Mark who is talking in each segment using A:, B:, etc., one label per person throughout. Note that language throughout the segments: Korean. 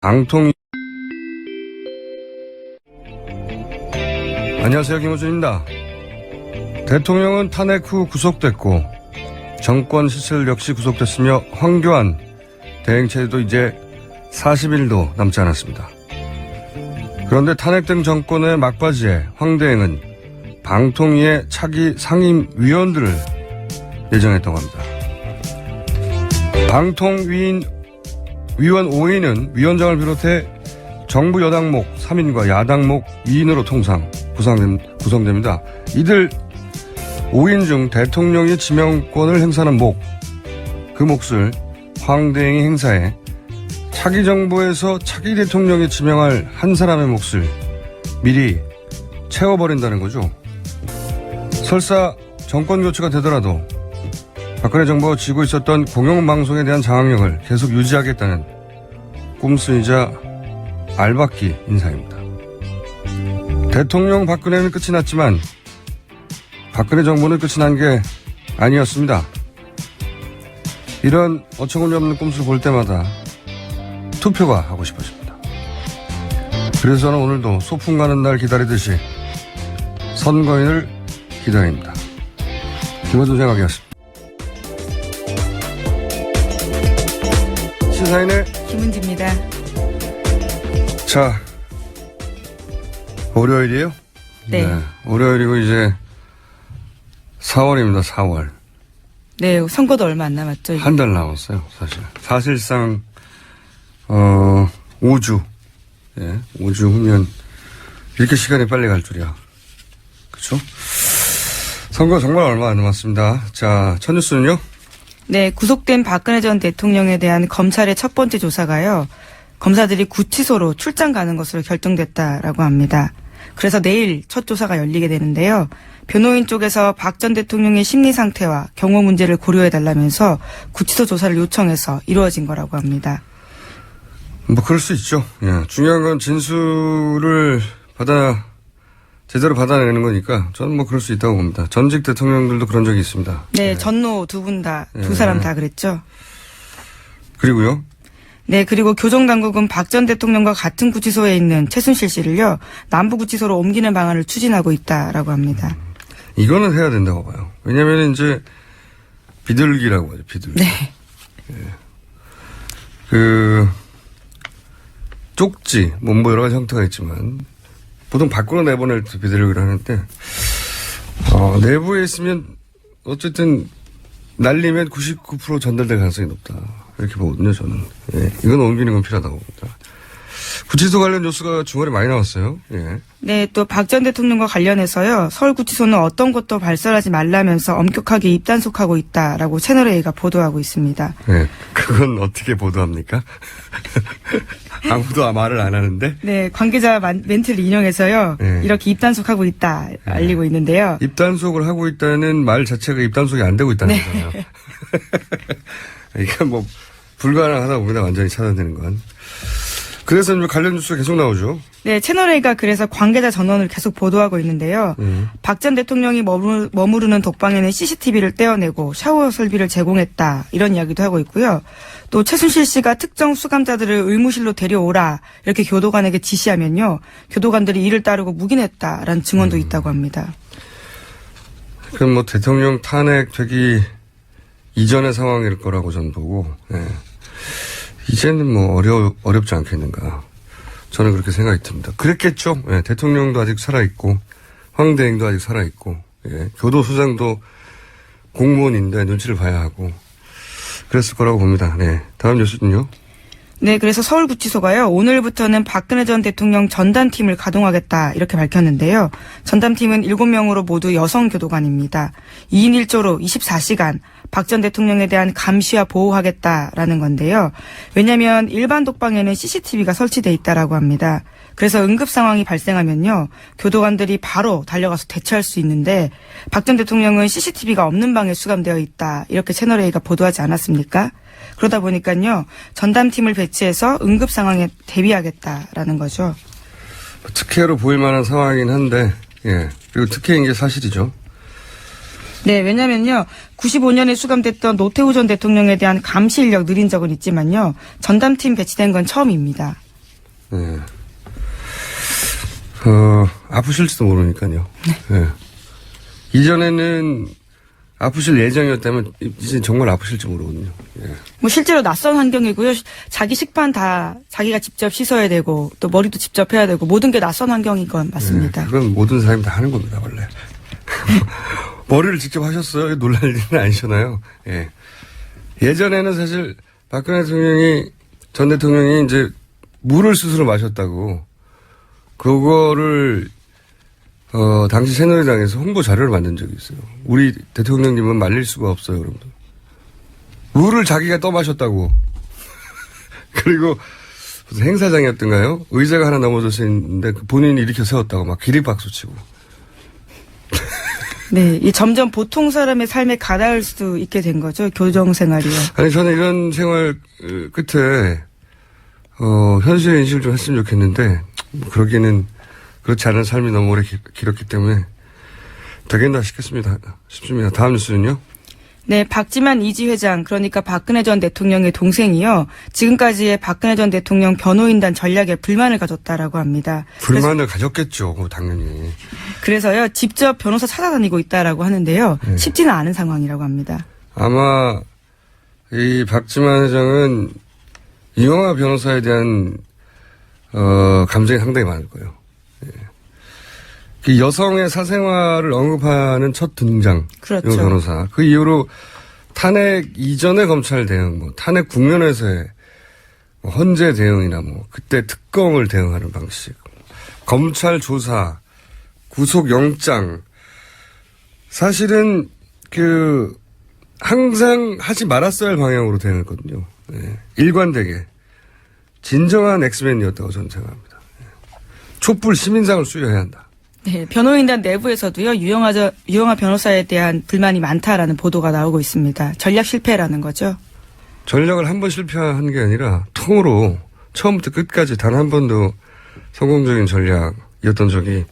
A: 방통. 안녕하세요, 김호준입니다. 대통령은 탄핵 후 구속됐고 정권 시슬 역시 구속됐으며 황교안 대행체도 이제 40일도 남지 않았습니다. 그런데 탄핵된 정권의 막바지에 황 대행은 방통위의 차기 상임위원들을 예정했다고 합니다. 방통위원 5인은 위원장을 비롯해 정부 여당목 3인과 야당목 2인으로 통상 구성됩니다. 이들 5인 중 대통령이 지명권을 행사하는 그 몫을 황 대행이 행사해 차기 정부에서 차기 대통령이 지명할 한 사람의 몫을 미리 채워버린다는 거죠. 설사 정권 교체가 되더라도 박근혜 정부가 쥐고 있었던 공영방송에 대한 장악력을 계속 유지하겠다는 꼼수이자 알박기 인사입니다. 대통령 박근혜는 끝이 났지만 박근혜 정부는 끝이 난 게 아니었습니다. 이런 어처구니없는 꼼수를 볼 때마다 투표가 하고 싶어집니다. 그래서 저는 오늘도 소풍 가는 날 기다리듯이 선거인을 기다립니다. 김호준 생각이었습니다. 시사인의
B: 김은지입니다.
A: 자, 월요일이에요?
B: 네.
A: 월요일이고 이제 4월입니다. 4월.
B: 네, 선거도 얼마 안 남았죠.
A: 한 달 남았어요, 사실. 사실상 5주. 예, 5주 후면 이렇게 시간이 빨리 갈 줄이야. 그렇죠? 선거 정말 얼마 안 남았습니다. 자, 첫 뉴스는요?
B: 네, 구속된 박근혜 전 대통령에 대한 검찰의 첫 번째 조사가요. 검사들이 구치소로 출장 가는 것으로 결정됐다라고 합니다. 그래서 내일 첫 조사가 열리게 되는데요. 변호인 쪽에서 박 전 대통령의 심리 상태와 경호 문제를 고려해달라면서 구치소 조사를 요청해서 이루어진 거라고 합니다.
A: 뭐 그럴 수 있죠. 예, 중요한 건 진술을 제대로 받아내는 거니까 저는 뭐 그럴 수 있다고 봅니다. 전직 대통령들도 그런 적이 있습니다.
B: 네,
A: 예.
B: 전노 두 사람 다 그랬죠.
A: 그리고요.
B: 네, 그리고 교정당국은 박 전 대통령과 같은 구치소에 있는 최순실 씨를요, 남부구치소로 옮기는 방안을 추진하고 있다라고 합니다.
A: 이거는 해야 된다고 봐요. 왜냐면 이제 비둘기라고 하죠, 비둘기.
B: 네.
A: 예. 쪽지, 뭐 여러 가지 형태가 있지만, 보통 밖으로 내보낼 때 비둘기를 하는데, 내부에 있으면, 어쨌든, 날리면 99% 전달될 가능성이 높다. 이렇게 보거든요, 저는. 예. 이건 옮기는 건 필요하다고 봅니다. 구치소 관련 뉴스가 주말에 많이 나왔어요. 예.
B: 네, 또 박 전 대통령과 관련해서요, 서울구치소는 어떤 것도 발설하지 말라면서 엄격하게 입단속하고 있다라고 채널A가 보도하고 있습니다.
A: 예. 그건 어떻게 보도합니까? 아무도 말을 안 하는데?
B: 네, 관계자 멘트를 인용해서요,
A: 네.
B: 이렇게 입단속하고 있다 알리고 있는데요.
A: 입단속을 하고 있다는 말 자체가 입단속이 안 되고 있다는 거잖아요. 이게 뭐 불가능하다 봅니다. 완전히 차단되는 건. 그래서 관련 뉴스가 계속 나오죠.
B: 네, 채널A가 그래서 관계자 전원을 계속 보도하고 있는데요. 박 전 대통령이 머무르는 독방에는 CCTV를 떼어내고 샤워 설비를 제공했다. 이런 이야기도 하고 있고요. 또 최순실 씨가 특정 수감자들을 의무실로 데려오라. 이렇게 교도관에게 지시하면요. 교도관들이 이를 따르고 묵인했다라는 증언도 있다고 합니다.
A: 그럼 뭐 대통령 탄핵되기 이전의 상황일 거라고 저는 보고, 예. 이제는 뭐 어렵지 않겠는가. 저는 그렇게 생각이 듭니다. 그랬겠죠. 예, 대통령도 아직 살아있고, 황 대행도 아직 살아있고, 예, 교도소장도 공무원인데 눈치를 봐야 하고, 그랬을 거라고 봅니다. 네. 다음 뉴스는요?
B: 네, 그래서 서울구치소가요, 오늘부터는 박근혜 전 대통령 전담팀을 가동하겠다, 이렇게 밝혔는데요. 전담팀은 7명으로 모두 여성 교도관입니다. 2인 1조로 24시간 박 전 대통령에 대한 감시와 보호하겠다라는 건데요. 왜냐하면 일반 독방에는 CCTV가 설치돼 있다라고 합니다. 그래서 응급 상황이 발생하면요, 교도관들이 바로 달려가서 대처할 수 있는데 박 전 대통령은 CCTV가 없는 방에 수감되어 있다, 이렇게 채널A가 보도하지 않았습니까? 그러다 보니까요, 전담팀을 배치해서 응급 상황에 대비하겠다라는 거죠.
A: 특혜로 보일 만한 상황이긴 한데, 예. 그리고 특혜인 게 사실이죠.
B: 네, 왜냐면요, 95년에 수감됐던 노태우 전 대통령에 대한 감시 인력 느린 적은 있지만요, 전담팀 배치된 건 처음입니다.
A: 네. 아프실지도 모르니까요. 네. 이전에는 아프실 예정이었다면 이제 정말 아프실지 모르거든요. 예.
B: 뭐 실제로 낯선 환경이고요. 자기 식판 다 자기가 직접 씻어야 되고 또 머리도 직접 해야 되고 모든 게 낯선 환경인 건 맞습니다.
A: 그건 모든 사람이 다 하는 겁니다, 원래. 머리를 직접 하셨어요? 놀랄 일은 아니잖아요. 예. 예전에는 사실 박근혜 전 대통령이 이제 물을 스스로 마셨다고 그거를 당시 새누리당에서 홍보 자료를 만든 적이 있어요. 우리 대통령님은 말릴 수가 없어요, 여러분들. 물을 자기가 떠마셨다고. 그리고 무슨 행사장이었던가요? 의자가 하나 넘어져서 있는데 본인이 일으켜 세웠다고 막 기립박수 치고.
B: 네, 이 점점 보통 사람의 삶에 가닿을 수 있게 된 거죠. 교정 생활이요.
A: 아니, 저는 이런 생활 끝에 현실의 인식을 좀 했으면 좋겠는데 뭐 그러기에는 그렇지 않은 삶이 너무 오래 길었기 때문에 되겠나 싶습니다. 다음 뉴스는요?
B: 네, 박지만 이지 회장, 그러니까 박근혜 전 대통령의 동생이요. 지금까지의 박근혜 전 대통령 변호인단 전략에 불만을 가졌다라고 합니다.
A: 불만을 가졌겠죠, 당연히.
B: 그래서요, 직접 변호사 찾아다니고 있다라고 하는데요. 네. 쉽지는 않은 상황이라고 합니다. 아마
A: 이 박지만 회장은 이영하 변호사에 대한 감정이 상당히 많을 거예요. 예. 그 여성의 사생활을 언급하는 첫 등장.
B: 그렇죠.
A: 이영하 변호사. 그 이후로 탄핵 이전의 검찰 대응, 뭐 탄핵 국면에서의 뭐 헌재 대응이나 뭐 그때 특검을 대응하는 방식, 검찰 조사, 구속영장. 사실은 항상 하지 말았어야 할 방향으로 대응했거든요. 예. 일관되게. 진정한 엑스맨이었다고 저는 생각합니다. 예. 촛불 시민상을 수여해야 한다.
B: 네, 변호인단 내부에서도요, 유영하 변호사에 대한 불만이 많다라는 보도가 나오고 있습니다. 전략 실패라는 거죠.
A: 전략을 한 번 실패한 게 아니라 통으로 처음부터 끝까지 단 한 번도 성공적인 전략이었던 적이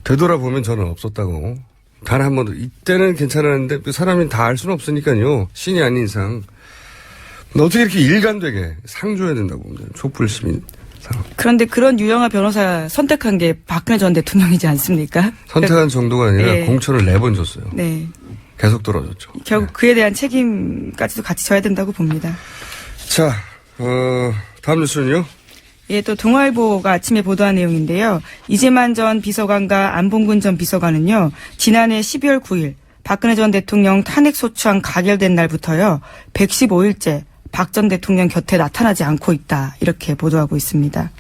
A: 되돌아보면 저는 없었다고. 단 한 번도. 이때는 괜찮았는데 사람이 다 알 수는 없으니까요. 신이 아닌 이상. 어떻게 이렇게 일관되게 상 줘야 된다고 봅니다. 촛불 시민 상.
B: 그런데 그런 유영하 변호사 선택한 게 박근혜 전 대통령이지 않습니까?
A: 선택한 정도가 아니라
B: 네.
A: 공천을 4번 줬어요.
B: 네.
A: 계속 떨어졌죠.
B: 결국 그에 대한 책임까지도 같이 져야 된다고 봅니다.
A: 자, 다음 뉴스는요?
B: 예, 또 동아일보가 아침에 보도한 내용인데요. 이재만 전 비서관과 안봉근 전 비서관은요, 지난해 12월 9일 박근혜 전 대통령 탄핵소추안 가결된 날부터요, 115일째 박 전 대통령 곁에 나타나지 않고 있다. 이렇게 보도하고 있습니다.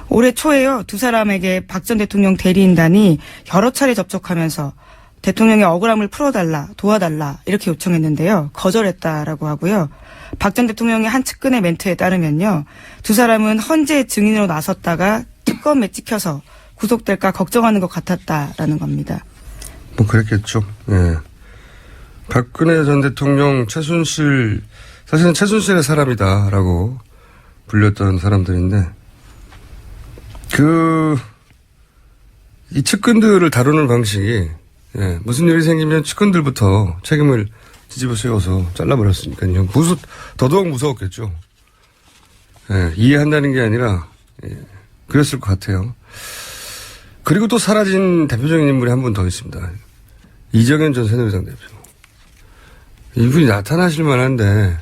B: 올해 초에요, 두 사람에게 박 전 대통령 대리인단이 여러 차례 접촉하면서 대통령의 억울함을 풀어달라, 도와달라 이렇게 요청했는데요. 거절했다라고 하고요. 박 전 대통령의 한 측근의 멘트에 따르면요. 두 사람은 헌재 증인으로 나섰다가 특검에 찍혀서 구속될까 걱정하는 것 같았다라는 겁니다.
A: 뭐 그랬겠죠. 예. 박근혜 전 대통령 최순실, 사실은 최순실의 사람이다라고 불렸던 사람들인데 이 측근들을 다루는 방식이 무슨 일이 생기면 측근들부터 책임을 뒤집어 세워서 잘라버렸으니까요. 더더욱 무서웠겠죠. 이해한다는 게 아니라 그랬을 것 같아요. 그리고 또 사라진 대표적인 인물이 한 분 더 있습니다. 이정현 전 새누리당 대표. 이분이 나타나실 만한데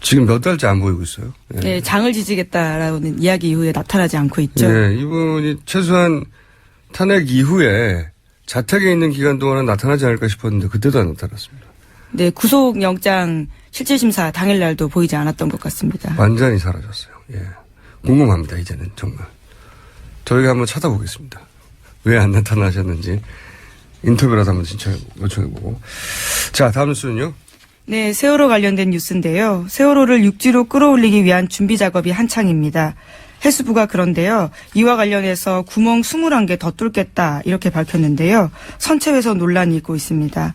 A: 지금 몇 달째 안 보이고 있어요.
B: 네, 장을 지지겠다라는 이야기 이후에 나타나지 않고 있죠.
A: 네, 이분이 최소한 탄핵 이후에 자택에 있는 기간 동안은 나타나지 않을까 싶었는데 그때도 안 나타났습니다.
B: 네, 구속영장 실질심사 당일날도 보이지 않았던 것 같습니다.
A: 완전히 사라졌어요. 예. 궁금합니다, 이제는 정말. 저희가 한번 찾아보겠습니다. 왜 안 나타나셨는지 인터뷰라도 한번 요청해보고. 자, 다음 뉴스는요?
B: 네, 세월호 관련된 뉴스인데요. 세월호를 육지로 끌어올리기 위한 준비 작업이 한창입니다. 해수부가 그런데요. 이와 관련해서 구멍 21개 더 뚫겠다 이렇게 밝혔는데요. 선체 훼손 논란이 있고 있습니다.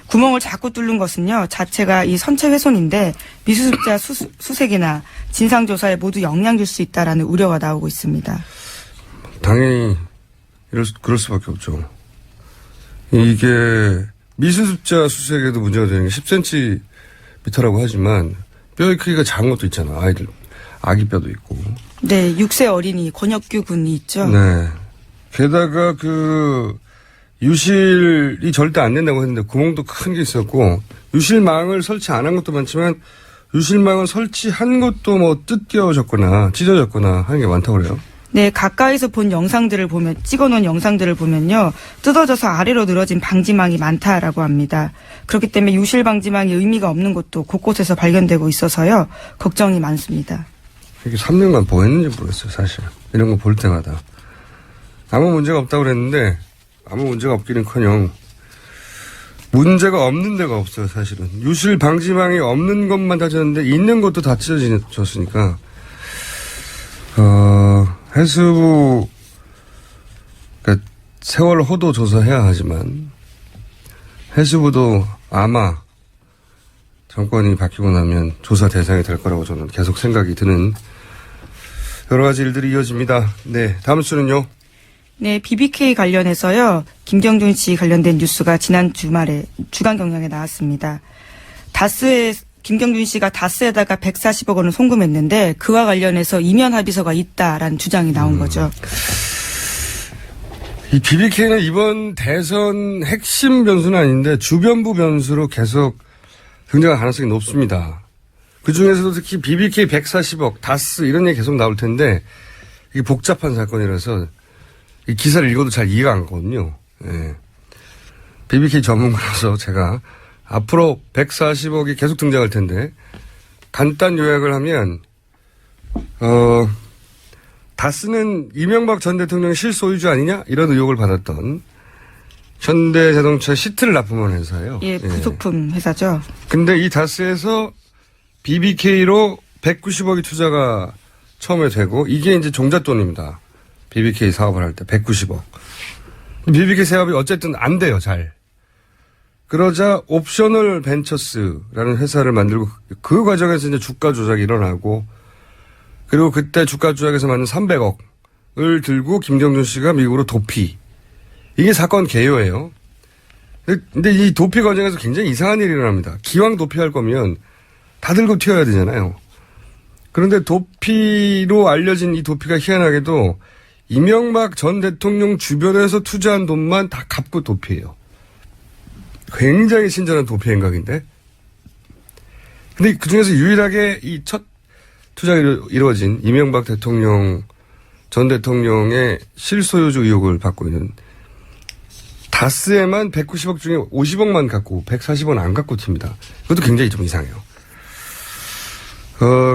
B: 구멍을 자꾸 뚫는 것은요. 자체가 이 선체 훼손인데 미수습자 수색이나 진상조사에 모두 영향 줄 수 있다라는 우려가 나오고 있습니다.
A: 당연히 그럴 수밖에 없죠. 이게 미수습자 수색에도 문제가 되는 게 10cm라고 하지만 뼈의 크기가 작은 것도 있잖아. 아기 뼈도 있고.
B: 네, 6세 어린이 권혁규 군이 있죠.
A: 네. 게다가 유실이 절대 안 된다고 했는데 구멍도 큰 게 있었고 유실망을 설치 안 한 것도 많지만 유실망을 설치한 것도 뭐 뜯겨졌거나 찢어졌거나 하는 게 많다고 그래요.
B: 네, 가까이서 본 영상들을 보면, 찍어놓은 영상들을 보면요, 뜯어져서 아래로 늘어진 방지망이 많다라고 합니다. 그렇기 때문에 유실 방지망이 의미가 없는 곳도 곳곳에서 발견되고 있어서요, 걱정이 많습니다.
A: 이게 3년간 뭐 했는지 모르겠어요, 사실. 이런 거 볼 때마다. 아무 문제가 없다고 그랬는데, 아무 문제가 없기는커녕, 문제가 없는 데가 없어요, 사실은. 유실 방지망이 없는 것만 다쳤는데, 있는 것도 다 찢어졌으니까, 해수부, 그러니까 세월 호도 조사해야 하지만, 해수부도 아마 정권이 바뀌고 나면 조사 대상이 될 거라고 저는 계속 생각이 드는 여러 가지 일들이 이어집니다. 네, 다음 수는요.
B: 네, BBK 관련해서요, 김경준 씨 관련된 뉴스가 지난 주말에 주간경향에 나왔습니다. 김경준 씨가 다스에다가 140억 원을 송금했는데 그와 관련해서 이면 합의서가 있다라는 주장이 나온 거죠.
A: 이 BBK는 이번 대선 핵심 변수는 아닌데 주변부 변수로 계속 등장할 가능성이 높습니다. 그중에서도 특히 BBK 140억, 다스 이런 얘기 계속 나올 텐데 이게 복잡한 사건이라서 이 기사를 읽어도 잘 이해가 안 가거든요. 예. BBK 전문가로서 제가 앞으로 140억이 계속 등장할 텐데 간단 요약을 하면 다스는 이명박 전 대통령의 실소유주 아니냐 이런 의혹을 받았던 현대자동차 시트를 납품한 회사예요.
B: 예, 부속품 회사죠.
A: 근데 이 다스에서 BBK로 190억이 투자가 처음에 되고 이게 이제 종잣돈입니다. BBK 사업을 할 때 190억. BBK 사업이 어쨌든 안 돼요, 잘. 그러자 옵셔널 벤처스라는 회사를 만들고 그 과정에서 이제 주가 조작이 일어나고 그리고 그때 주가 조작에서 받는 300억을 들고 김경준 씨가 미국으로 도피. 이게 사건 개요예요. 근데 이 도피 과정에서 굉장히 이상한 일이 일어납니다. 기왕 도피할 거면 다 들고 튀어야 되잖아요. 그런데 도피로 알려진 이 도피가 희한하게도 이명박 전 대통령 주변에서 투자한 돈만 다 갚고 도피해요. 굉장히 친절한 도피 행각인데. 근데 그 중에서 유일하게 이 첫 투자가 이루어진 이명박 대통령 전 대통령의 실소유주 의혹을 받고 있는 다스에만 190억 중에 50억만 갖고 140원 안 갖고 튑니다. 그것도 굉장히 좀 이상해요.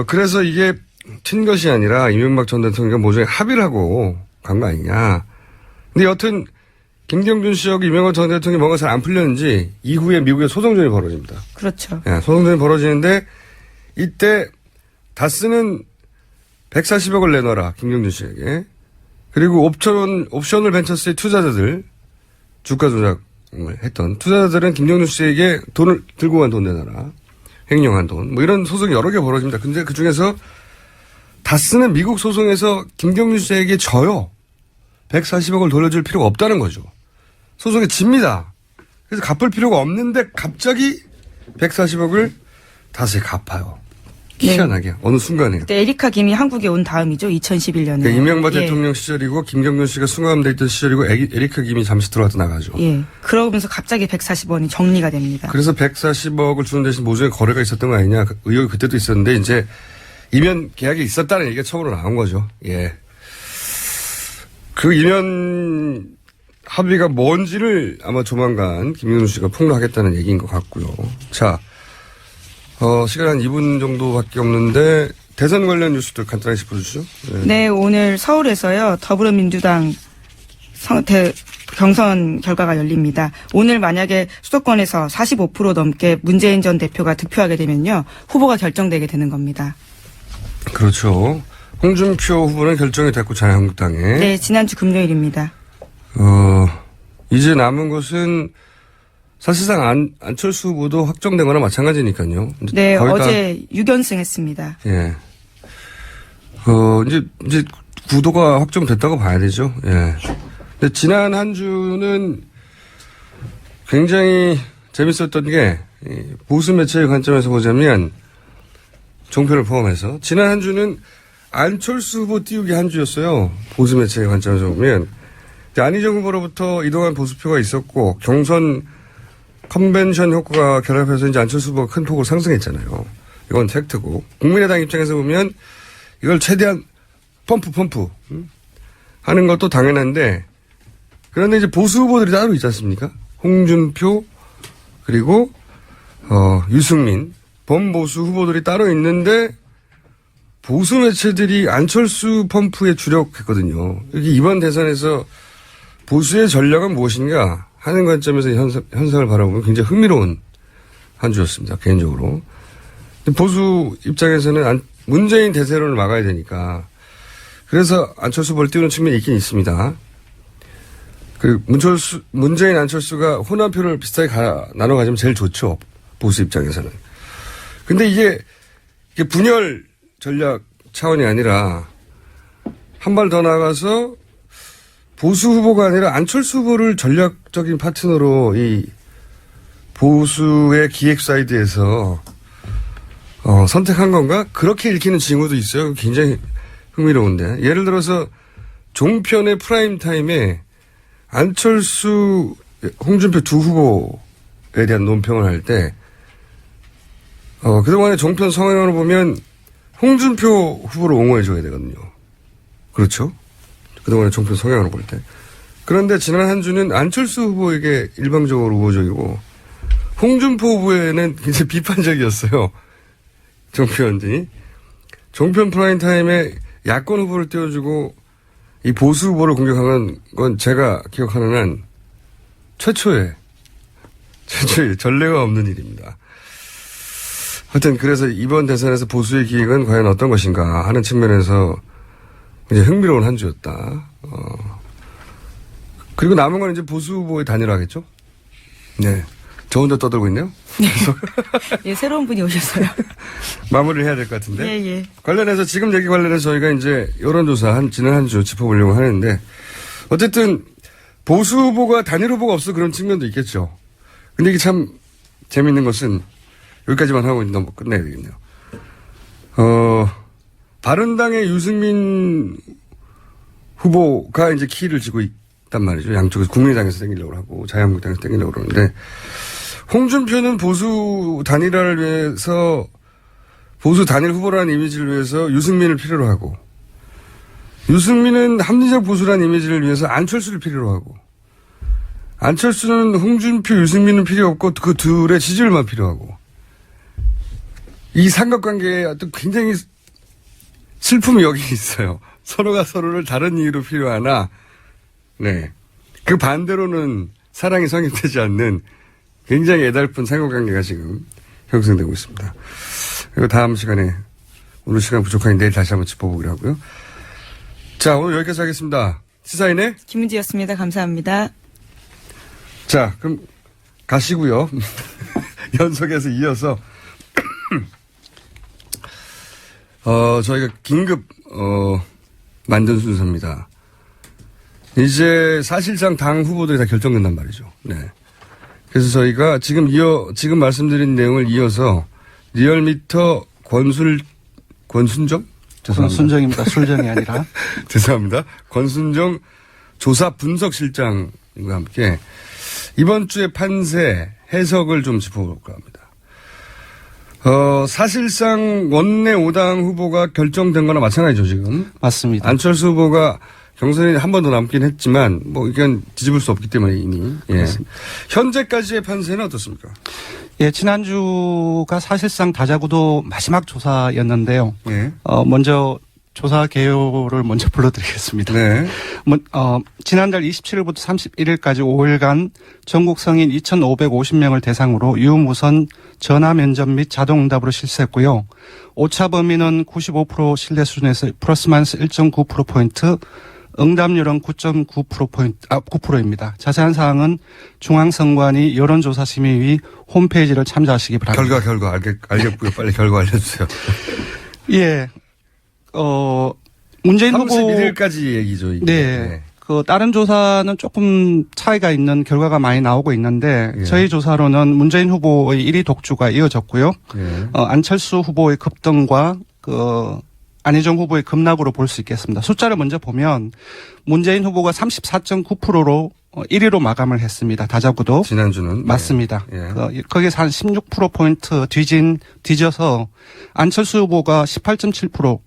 A: 그래서 이게 튄 것이 아니라 이명박 전 대통령과 모종의 합의를 하고 간 거 아니냐. 근데 여튼 김경준 씨하고 이명박 전 대통령이 뭔가 잘 안 풀렸는지 이후에 미국에 소송전이 벌어집니다.
B: 그렇죠.
A: 예, 소송전이 벌어지는데 이때 다스는 140억을 내놔라 김경준 씨에게. 그리고 옵셔널 벤처스의 투자자들 주가 조작을 했던 투자자들은 김경준 씨에게 돈을 들고 간 돈 내놔라. 횡령한 돈. 뭐 이런 소송이 여러 개 벌어집니다. 근데 그 중에서 다스는 미국 소송에서 김경준 씨에게 져요. 140억을 돌려줄 필요가 없다는 거죠. 소송에 집니다. 그래서 갚을 필요가 없는데 갑자기 140억을 다스에 갚아요. 희한하게. 네. 어느 순간에.
B: 그때 에리카 김이 한국에 온 다음이죠. 2011년에.
A: 그러니까 이명박 대통령 시절이고 김경준 씨가 수감돼 있던 시절이고 에리카 김이 잠시 들어왔다 나가죠.
B: 예. 그러면서 갑자기 140원이 정리가 됩니다.
A: 그래서 140억을 주는 대신 모종의 거래가 있었던 거 아니냐. 의혹이 그때도 있었는데 이제 이면 계약이 있었다는 얘기가 처음으로 나온 거죠. 예. 그 이면 합의가 뭔지를 아마 조만간 김경준 씨가 폭로하겠다는 얘기인 것 같고요. 자, 시간 한 2분 정도밖에 없는데 대선 관련 뉴스들 간단히 짚어주시죠.
B: 네, 오늘 서울에서요. 더불어민주당 경선 결과가 열립니다. 오늘 만약에 수도권에서 45% 넘게 문재인 전 대표가 득표하게 되면요. 후보가 결정되게 되는 겁니다.
A: 그렇죠. 홍준표 후보는 결정이 됐고 자유한국당에.
B: 네, 지난주 금요일입니다.
A: 이제 남은 것은 사실상 안철수 후보도 확정된 거나 마찬가지니까요.
B: 네, 어제 6연승 했습니다.
A: 예. 이제 구도가 확정됐다고 봐야 되죠. 예. 근데 지난 한 주는 굉장히 재밌었던 게 보수 매체의 관점에서 보자면 종편을 포함해서 지난 한 주는 안철수 후보 띄우기 한 주였어요. 보수 매체의 관점에서 보면. 안희정 후보로부터 이동한 보수표가 있었고 경선 컨벤션 효과가 결합해서 이제 안철수 후보가 큰 폭으로 상승했잖아요. 이건 팩트고. 국민의당 입장에서 보면 이걸 최대한 펌프 하는 것도 당연한데 그런데 이제 보수 후보들이 따로 있지 않습니까? 홍준표 그리고 유승민 범보수 후보들이 따로 있는데 보수 매체들이 안철수 펌프에 주력했거든요. 여기 이번 대선에서 보수의 전략은 무엇인가 하는 관점에서 현상을 바라보면 굉장히 흥미로운 한 주였습니다. 개인적으로. 보수 입장에서는 문재인 대세론을 막아야 되니까 그래서 안철수 후보를 띄우는 측면이 있긴 있습니다. 문재인 안철수가 호남표를 비슷하게 나눠 가지면 제일 좋죠. 보수 입장에서는. 근데 이게 분열 전략 차원이 아니라 한 발 더 나가서 보수 후보가 아니라 안철수 후보를 전략적인 파트너로 이 보수의 기획 사이드에서 선택한 건가? 그렇게 읽히는 징후도 있어요. 굉장히 흥미로운데. 예를 들어서 종편의 프라임 타임에 안철수, 홍준표 두 후보에 대한 논평을 할 때, 그동안의 종편 성향으로 보면 홍준표 후보를 옹호해줘야 되거든요. 그렇죠? 그동안의 종편 성향으로 볼 때. 그런데 지난 한 주는 안철수 후보에게 일방적으로 우호적이고, 홍준표 후보에는 굉장히 비판적이었어요. 종편들이. 종편 프라임 타임에 야권 후보를 띄워주고 이 보수 후보를 공격한 건 제가 기억하는 한 최초의 전례가 없는 일입니다. 하여튼 그래서 이번 대선에서 보수의 기획은 과연 어떤 것인가 하는 측면에서 굉장히 흥미로운 한 주였다. 그리고 남은 건 이제 보수 후보의 단일화겠죠? 네. 저 혼자 떠들고 있네요?
B: 예, 새로운 분이 오셨어요.
A: 마무리를 해야 될 것 같은데.
B: 예.
A: 관련해서 지금 얘기 관련해서 저희가 이제 여론조사 지난 한 주 짚어보려고 하는데 어쨌든 보수 후보가 단일 후보가 없어 그런 측면도 있겠죠. 근데 이게 참 재밌는 것은 여기까지만 하고 너무 끝내야 되겠네요. 바른당의 유승민 후보가 이제 키를 쥐고 있단 말이죠. 양쪽에서 국민의당에서 땡기려고 하고 자유한국당에서 땡기려고 그러는데 홍준표는 보수 단일화를 위해서 보수 단일 후보라는 이미지를 위해서 유승민을 필요로 하고 유승민은 합리적 보수라는 이미지를 위해서 안철수를 필요로 하고 안철수는 홍준표, 유승민은 필요 없고 그 둘의 지지율만 필요하고 이 삼각관계에 어떤 굉장히 슬픔이 여기 있어요. 서로가 서로를 다른 이유로 필요하나 네. 그 반대로는 사랑이 성립되지 않는 굉장히 애달픈 삼각관계가 지금 형성되고 있습니다. 그리고 다음 시간에 오늘 시간 부족하니 내일 다시 한번 짚어보기로 하고요. 자, 오늘 여기까지 하겠습니다. 시사인의
B: 김은지였습니다. 감사합니다.
A: 자, 그럼 가시고요. 연속해서 이어서 저희가 긴급 만든 순서입니다. 이제 사실상 당 후보들이 다 결정된단 말이죠. 네. 그래서 저희가 지금 말씀드린 내용을 이어서 리얼미터 권순정? 죄송합니다.
C: 권순정입니다. 술정이 아니라.
A: 죄송합니다. 권순정 조사 분석실장과 함께 이번 주의 판세 해석을 좀 짚어볼까 합니다. 사실상 원내 5당 후보가 결정된 거나 마찬가지죠, 지금.
C: 맞습니다.
A: 안철수 후보가 경선이 한 번 더 남긴 했지만, 이건 뒤집을 수 없기 때문에 이미. 예. 현재까지의 판세는 어떻습니까?
C: 예, 지난주가 사실상 다자구도 마지막 조사였는데요.
A: 예.
C: 먼저 조사 개요를 먼저 불러드리겠습니다.
A: 네.
C: 지난달 27일부터 31일까지 5일간 전국 성인 2,550명을 대상으로 유무선 전화 면접 및 자동응답으로 실시했고요. 오차 범위는 95% 신뢰 수준에서 플러스 마이너스 1.9%포인트, 응답률은 9.9%입니다. 자세한 사항은 중앙선관위 여론조사심의위 홈페이지를 참조하시기 바랍니다.
A: 결과 알겠고요. 빨리 결과 알려주세요.
C: 예. 문재인 후보
A: 31일까지 얘기죠. 이게.
C: 네. 다른 조사는 조금 차이가 있는 결과가 많이 나오고 있는데
A: 예.
C: 저희 조사로는 문재인 후보의 1위 독주가 이어졌고요.
A: 예.
C: 안철수 후보의 급등과 안희정 후보의 급락으로 볼 수 있겠습니다. 숫자를 먼저 보면 문재인 후보가 34.9%로 1위로 마감을 했습니다. 다자구도.
A: 지난주는.
C: 맞습니다.
A: 예.
C: 거기에서 한 16%포인트 뒤져서 안철수 후보가 18.7%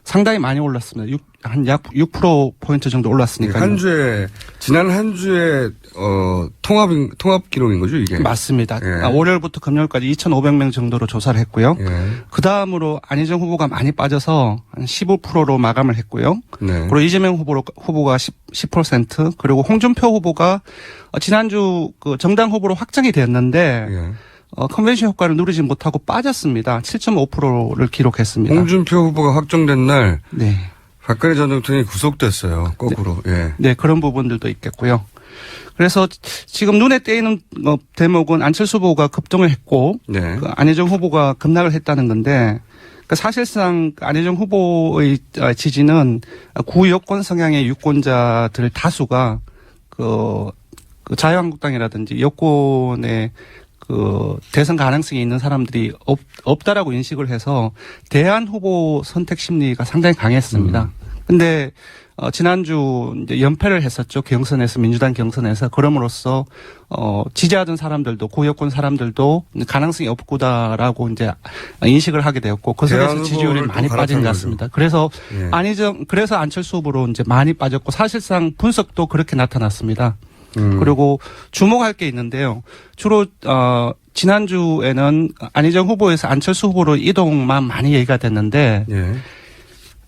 C: 상당히 많이 올랐습니다. 한 약 6%포인트 정도 올랐으니까요.
A: 한 주에, 지난 한 주에, 통합 기록인 거죠, 이게?
C: 맞습니다.
A: 예.
C: 월요일부터 금요일까지 2,500명 정도로 조사를 했고요.
A: 예.
C: 그 다음으로 안희정 후보가 많이 빠져서 한 15%로 마감을 했고요.
A: 네.
C: 그리고 이재명 후보가 10%, 그리고 홍준표 후보가 지난주 그 정당 후보로 확정이 됐는데,
A: 예.
C: 컨벤션 효과를 누리지 못하고 빠졌습니다. 7.5%를 기록했습니다.
A: 홍준표 후보가 확정된 날,
C: 네.
A: 박근혜 전 대통령이 구속됐어요. 거꾸로. 예.
C: 네, 그런 부분들도 있겠고요. 그래서 지금 눈에 띄는 대목은 안철수 후보가 급등을 했고,
A: 네.
C: 그 안희정 후보가 급락을 했다는 건데, 그 사실상 안희정 후보의 지지는 구여권 성향의 유권자들 다수가 그 자유한국당이라든지 여권의 그 대선 가능성이 있는 사람들이 없다라고 인식을 해서 대안 후보 선택 심리가 상당히 강했습니다. 근데 지난주 이제 연패를 했었죠. 경선에서, 민주당 경선에서. 그럼으로써 지지하던 사람들도, 고여권 사람들도 가능성이 없구나라고 이제 인식을 하게 되었고, 그 속에서 지지율이 많이 빠진 것 같습니다. 그래서
A: 예.
C: 그래서 안철수 후보로 이제 많이 빠졌고, 사실상 분석도 그렇게 나타났습니다. 그리고 주목할 게 있는데요. 주로 지난주에는 안희정 후보에서 안철수 후보로 이동만 많이 얘기가 됐는데,
A: 예.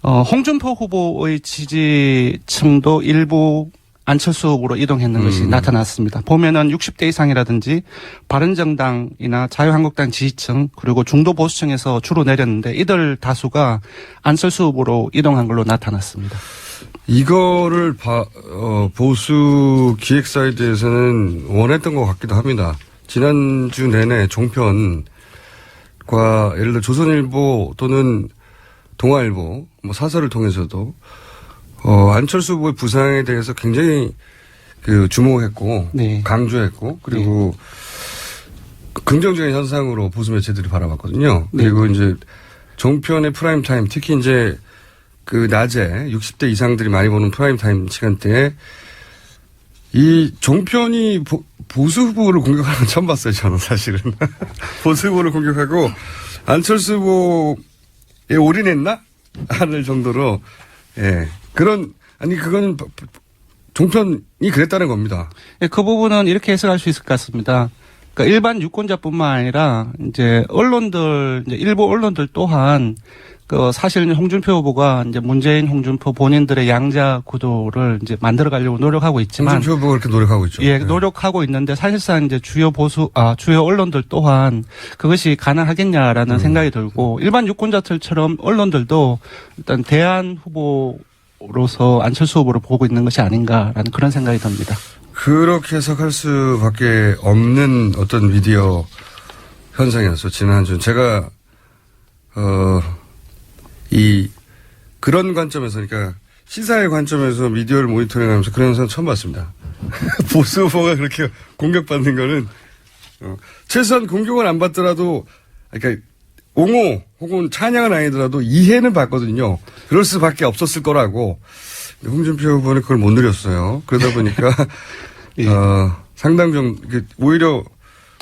C: 홍준표 후보의 지지층도 일부 안철수 후보로 이동했는 것이 나타났습니다. 보면은 60대 이상이라든지 바른정당이나 자유한국당 지지층 그리고 중도 보수층에서 주로 내렸는데 이들 다수가 안철수 후보로 이동한 걸로 나타났습니다.
A: 이거를 보수 기획 사이드에서는 원했던 것 같기도 합니다. 지난주 내내 종편과 예를 들어 조선일보 또는 동아일보, 사설을 통해서도 안철수 후보의 부상에 대해서 굉장히 주목했고,
C: 네.
A: 강조했고, 그리고 긍정적인 현상으로 보수 매체들이 바라봤거든요.
C: 네.
A: 그리고 이제 종편의 프라임 타임, 특히 이제 낮에 60대 이상들이 많이 보는 프라임 타임 시간대에 이 종편이 보수 후보를 공격하는 건 처음 봤어요, 저는 사실은. 보수 후보를 공격하고 안철수 후보에 올인했나? 하는 정도로, 예. 그거는 종편이 그랬다는 겁니다.
C: 예, 그 부분은 이렇게 해석할 수 있을 것 같습니다. 그러니까 일반 유권자뿐만 아니라 이제 언론들, 이제 일부 언론들 또한 사실 홍준표 후보가 이제 문재인, 홍준표 본인들의 양자 구도를 이제 만들어 가려고 노력하고 있지만.
A: 홍준표 후보가 그렇게 노력하고 있죠.
C: 예, 노력하고 있는데 사실상 이제 주요 언론들 또한 그것이 가능하겠냐라는 생각이 들고 일반 유권자들처럼 언론들도 일단 대안 후보로서 안철수 후보를 보고 있는 것이 아닌가라는 그런 생각이 듭니다.
A: 그렇게 해석할 수밖에 없는 어떤 미디어 현상이었어. 지난 한 주 제가 그런 관점에서, 그러니까 시사의 관점에서 미디어를 모니터링하면서 그런 현상 처음 봤습니다. 보수 후보가 그렇게 공격받는 거는 최소한 공격을 안 받더라도, 그러니까 옹호 혹은 찬양은 아니더라도 이해는 받거든요. 그럴 수밖에 없었을 거라고. 홍준표 후보는 그걸 못 누렸어요. 그러다 보니까
C: 예.
A: 상당 정도 오히려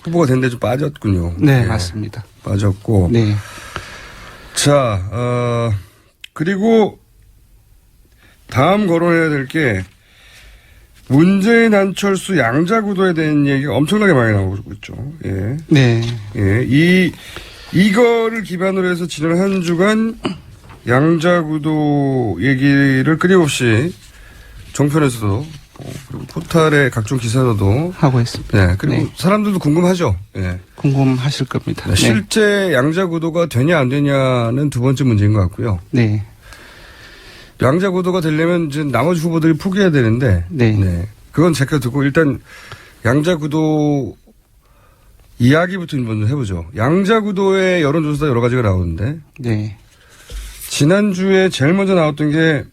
A: 후보가 된 데 좀 빠졌군요.
C: 네,
A: 예.
C: 맞습니다.
A: 빠졌고.
C: 네.
A: 자, 그리고 다음 거론해야 될 게 문재인, 안철수 양자구도에 대한 얘기가 엄청나게 많이 나오고 있죠. 예.
C: 네.
A: 예. 이거를 기반으로 해서 지난 한 주간 양자구도 얘기를 끊임없이 종편에서도 그리고 포탈의 각종 기사로도
C: 하고 있습니다.
A: 네. 그리고
C: 네.
A: 사람들도 궁금하죠. 예.
C: 궁금하실 겁니다.
A: 네. 실제 양자구도가 되냐 안 되냐는 두 번째 문제인 것 같고요.
C: 네.
A: 양자구도가 되려면 이제 나머지 후보들이 포기해야 되는데,
C: 네.
A: 그건 제껴두고 일단 양자구도 이야기부터 먼저 해보죠. 양자구도의 여론조사 여러 가지가 나오는데,
C: 네.
A: 지난주에 제일 먼저 나왔던 게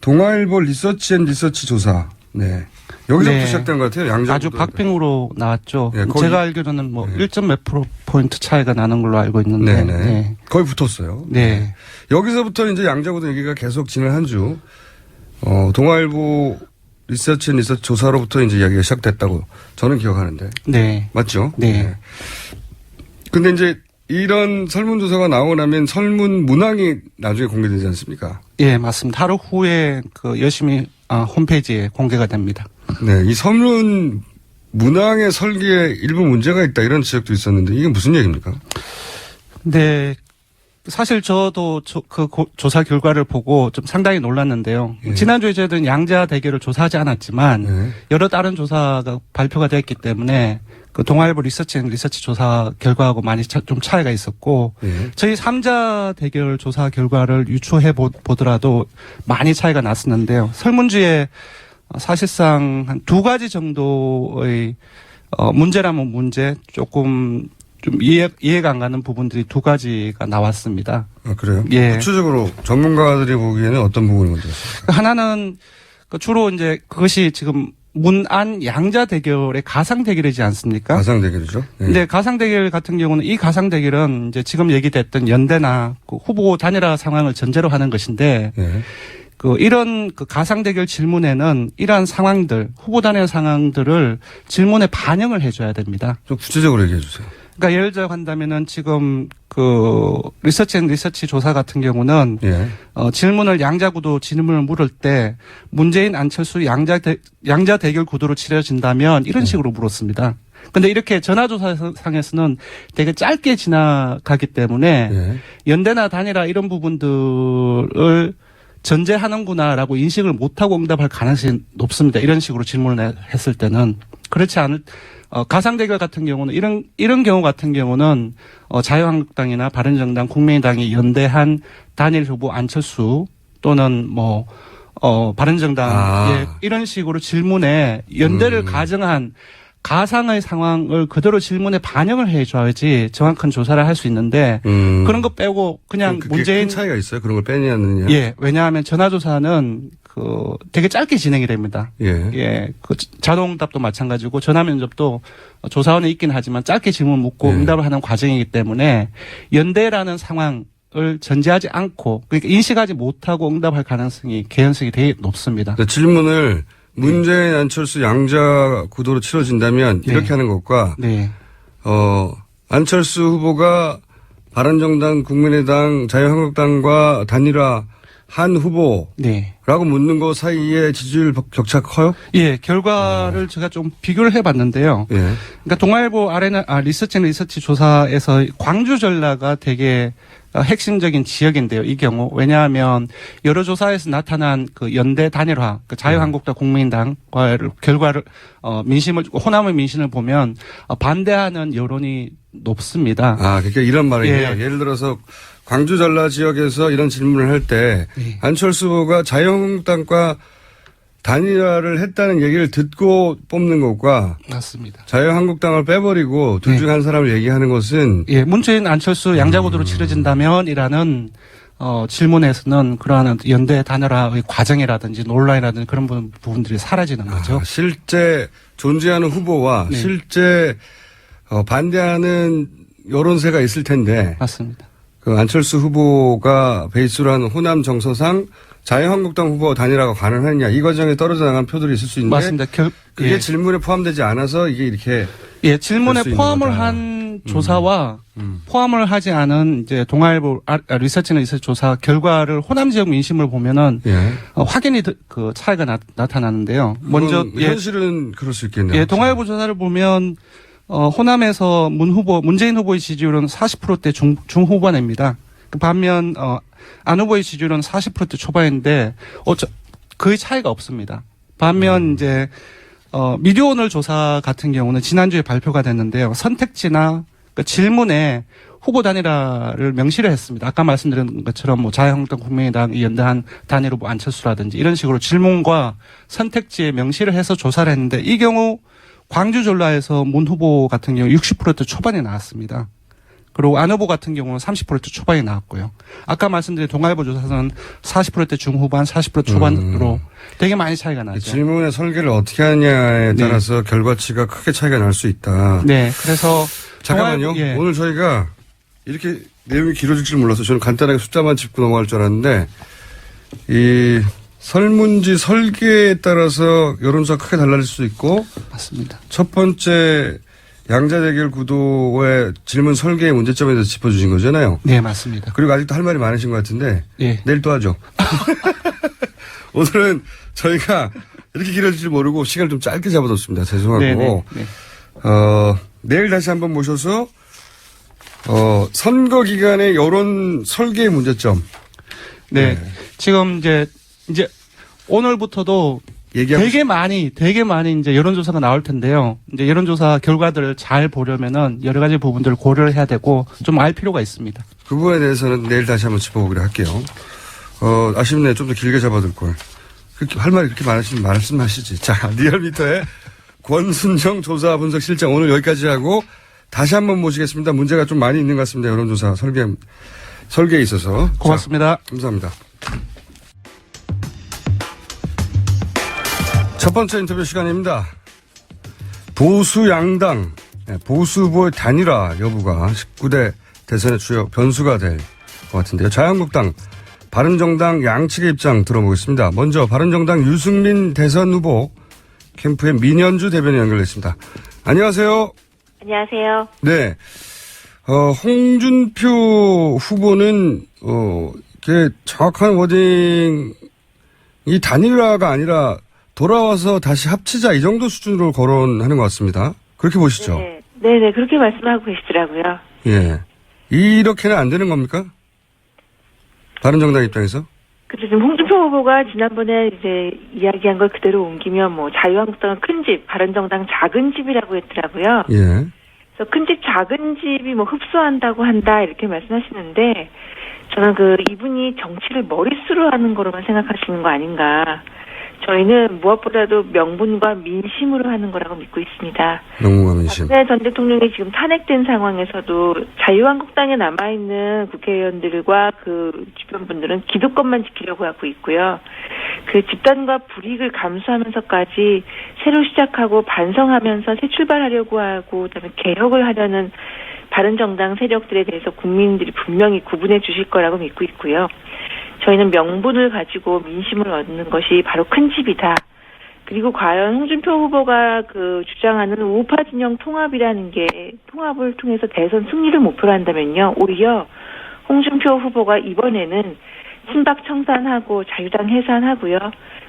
A: 동아일보 리서치 조사. 네. 여기서부터
C: 네.
A: 시작된 것 같아요. 양자구도.
C: 아주 박빙으로 나왔죠.
A: 네, 거의-
C: 제가 알기로는
A: 네.
C: 1점 몇 20포인트 차이가 나는 걸로 알고 있는데.
A: 네네.
C: 네.
A: 거의 붙었어요.
C: 네.
A: 여기서부터 이제 양자구도 얘기가 계속 지난 한 주, 동아일보 리서치 조사로부터 이제 이야기가 시작됐다고 저는 기억하는데.
C: 네.
A: 맞죠?
C: 네.
A: 근데 이제 이런 설문조사가 나오고 나면 설문 문항이 나중에 공개되지 않습니까?
C: 예, 맞습니다. 하루 후에 열심히 홈페이지에 공개가 됩니다.
A: 네. 이 설문 문항의 설계에 일부 문제가 있다 이런 지적도 있었는데 이게 무슨 얘기입니까?
C: 네. 사실 저도 조사 결과를 보고 좀 상당히 놀랐는데요.
A: 예.
C: 지난주에 저희들은 양자 대결을 조사하지 않았지만
A: 예.
C: 여러 다른 조사가 발표가 됐기 때문에 그 동아일보 리서치 조사 결과하고 많이 좀 차이가 있었고
A: 예.
C: 저희 3자 대결 조사 결과를 유추해 보더라도 많이 차이가 났었는데요. 설문지에 사실상 한 2가지 정도의 문제라면 문제 조금 좀 이해가 안 가는 부분들이 2가지가 나왔습니다.
A: 아, 그래요?
C: 예.
A: 구체적으로 전문가들이 보기에는 어떤 부분이 문제였습니까?
C: 하나는 주로 이제 그것이 지금 문안 양자 대결의 가상 대결이지 않습니까?
A: 가상 대결이죠. 예.
C: 근데 가상 대결 같은 경우는 이 가상 대결은 이제 지금 얘기됐던 연대나 그 후보 단일화 상황을 전제로 하는 것인데
A: 예.
C: 이런 가상 대결 질문에는 이러한 상황들, 후보 단일화 상황들을 질문에 반영을 해줘야 됩니다.
A: 좀 구체적으로 얘기해 주세요.
C: 그러니까 예를 들어 한다면은 지금 리서치 조사 같은 경우는
A: 예.
C: 질문을 양자구도 질문을 물을 때 문재인 안철수 양자 대결 구도로 치러진다면 이런 식으로 물었습니다. 근데 이렇게 전화조사상에서는 되게 짧게 지나가기 때문에
A: 예.
C: 연대나 단일화 이런 부분들을 전제하는구나라고 인식을 못하고 응답할 가능성이 높습니다. 이런 식으로 질문을 했을 때는. 그렇지 않을 가상대결 같은 경우는 이런 경우 같은 경우는 자유한국당이나 바른정당, 국민의당이 연대한 단일 후보 안철수 또는 바른정당 이런 식으로 질문에 연대를 가정한 가상의 상황을 그대로 질문에 반영을 해줘야지 정확한 조사를 할 수 있는데 그런 거 빼고 그냥 문재인
A: 큰 차이가 있어요. 그런 걸 빼느냐.
C: 예, 왜냐하면 전화조사는 되게 짧게 진행이 됩니다.
A: 예.
C: 자동응답도 마찬가지고 전화면접도 조사원이 있긴 하지만 짧게 질문 묻고
A: 예.
C: 응답을 하는 과정이기 때문에 연대라는 상황을 전제하지 않고 그러니까 인식하지 못하고 응답할 개연성이 되게 높습니다.
A: 그러니까 질문을 문재인 안철수 양자 구도로 치러진다면 이렇게 하는 것과
C: 네.
A: 안철수 후보가 바른정당, 국민의당, 자유한국당과 단일화 한 후보라고
C: 네.
A: 묻는 것 사이에 지지율 격차 커요?
C: 예, 결과를 제가 좀 비교를 해봤는데요.
A: 예.
C: 그러니까 동아일보 리서치 조사에서 광주 전라가 되게 핵심적인 지역인데요. 이 경우 왜냐하면 여러 조사에서 나타난 연대 단일화, 자유한국당, 국민의당과의 결과를 호남의 민심을 보면 반대하는 여론이 높습니다.
A: 그러니까 이런 말이에요.
C: 예.
A: 예를 들어서 광주 전라 지역에서 이런 질문을 할 때 안철수 후보가 자유한국당과 단일화를 했다는 얘기를 듣고 뽑는 것과
C: 맞습니다.
A: 자유한국당을 빼버리고 둘 중 한 사람을 얘기하는 것은
C: 문재인 안철수 양자구도로 치러진다면이라는 질문에서는 그러한 연대 단일화의 과정이라든지 논란이라든지 그런 부분들이 사라지는 거죠.
A: 실제 존재하는 후보와 실제 반대하는 여론세가 있을 텐데
C: 맞습니다.
A: 안철수 후보가 베이스로 하는 호남 정서상 자유한국당 후보 단일화가 가능하느냐 이 과정에 떨어져 나간 표들이 있을 수 있는데
C: 맞습니다.
A: 그게 질문에 포함되지 않아서 이게 이렇게
C: 질문에 포함을 한 조사와 포함을 하지 않은 이제 동아일보 리서치 조사 결과를 호남 지역 민심을 보면은 확연히 차이가 나타나는데요. 먼저
A: 현실은 그럴 수 있겠네요.
C: 동아일보 조사를 보면 호남에서 문재인 후보의 지지율은 40%대 중후반입니다. 반면 안 후보의 지지율은 40%대 초반인데 거의 차이가 없습니다. 반면 이제 미디어오늘 조사 같은 경우는 지난주에 발표가 됐는데요. 선택지나 질문에 후보 단일화를 명시를 했습니다. 아까 말씀드린 것처럼 자유한국당, 국민의당이 연대한 단일 후보 안철수라든지 이런 식으로 질문과 선택지에 명시를 해서 조사를 했는데 이 경우 광주 전라에서 문 후보 같은 경우 60%대 초반에 나왔습니다. 그리고 안 후보 같은 경우는 30% 초반에 나왔고요. 아까 말씀드린 동아일보 조사는 40%대 중후반, 40% 초반으로 되게 많이 차이가 나죠.
A: 질문의 설계를 어떻게 하냐에 따라서 결과치가 크게 차이가 날 수 있다.
C: 네, 그래서
A: 잠깐만요.
C: 예.
A: 오늘 저희가 이렇게 내용이 길어질 줄 몰라서 저는 간단하게 숫자만 짚고 넘어갈 줄 알았는데 이 설문지 설계에 따라서 여론조사 크게 달라질 수도 있고
C: 맞습니다.
A: 첫 번째 양자 대결 구도의 질문 설계의 문제점에 대해서 짚어주신 거잖아요.
C: 네, 맞습니다.
A: 그리고 아직도 할 말이 많으신 것 같은데
C: 예.
A: 내일 또 하죠. 오늘은 저희가 이렇게 길어질 줄 모르고 시간을 좀 짧게 잡아뒀습니다. 죄송하고
C: 네.
A: 내일 다시 한번 모셔서 선거 기간의 여론 설계의 문제점.
C: 네. 지금 이제 오늘부터도
A: 얘기하고
C: 되게 많이 이제 여론조사가 나올 텐데요. 이제 여론조사 결과들을 잘 보려면은 여러 가지 부분들을 고려를 해야 되고 좀 알 필요가 있습니다.
A: 그 부분에 대해서는 내일 다시 한번 짚어보기로 할게요. 아쉽네. 좀 더 길게 잡아둘 걸. 할 말이 그렇게 많으시면 말씀하시지. 자, 리얼미터의 권순정 조사 분석 실장 오늘 여기까지 하고 다시 한번 모시겠습니다. 문제가 좀 많이 있는 것 같습니다. 여론조사 설계에 있어서.
C: 고맙습니다.
A: 자, 감사합니다. 첫 번째 인터뷰 시간입니다. 보수 양당, 보수 후보의 단일화 여부가 19대 대선의 주요 변수가 될 것 같은데요. 자유한국당, 바른정당 양측의 입장 들어보겠습니다. 먼저 바른정당 유승민 대선 후보 캠프의 민현주 대변인 연결됐습니다. 안녕하세요.
D: 안녕하세요.
A: 네. 홍준표 후보는, 이게 정확한 워딩이 단일화가 아니라 돌아와서 다시 합치자 이 정도 수준으로 거론하는 것 같습니다. 그렇게 보시죠?
D: 네네, 그렇게 말씀하고 계시더라고요.
A: 예. 이렇게는 안 되는 겁니까? 바른정당 입장에서?
D: 그래서 지금 홍준표 후보가 지난번에 이제 이야기한 걸 그대로 옮기면 뭐 자유한국당은 큰 집, 바른정당 작은 집이라고 했더라고요.
A: 예.
D: 그래서 큰 집, 작은 집이 뭐 흡수한다고 한다 이렇게 말씀하시는데 저는 이분이 정치를 머릿수로 하는 거로만 생각하시는 거 아닌가. 저희는 무엇보다도 명분과 민심으로 하는 거라고 믿고 있습니다.
A: 명분과 민심.
D: 박근혜 전 대통령이 지금 탄핵된 상황에서도 자유한국당에 남아있는 국회의원들과 그 주변 분들은 기득권만 지키려고 하고 있고요. 그 집단과 불이익을 감수하면서까지 새로 시작하고 반성하면서 새 출발하려고 하고 그다음에 개혁을 하려는 바른정당 세력들에 대해서 국민들이 분명히 구분해 주실 거라고 믿고 있고요. 저희는 명분을 가지고 민심을 얻는 것이 바로 큰 집이다. 그리고 과연 홍준표 후보가 주장하는 우파 진영 통합이라는 게 통합을 통해서 대선 승리를 목표로 한다면요. 오히려 홍준표 후보가 이번에는 친박 청산하고 자유당 해산하고요.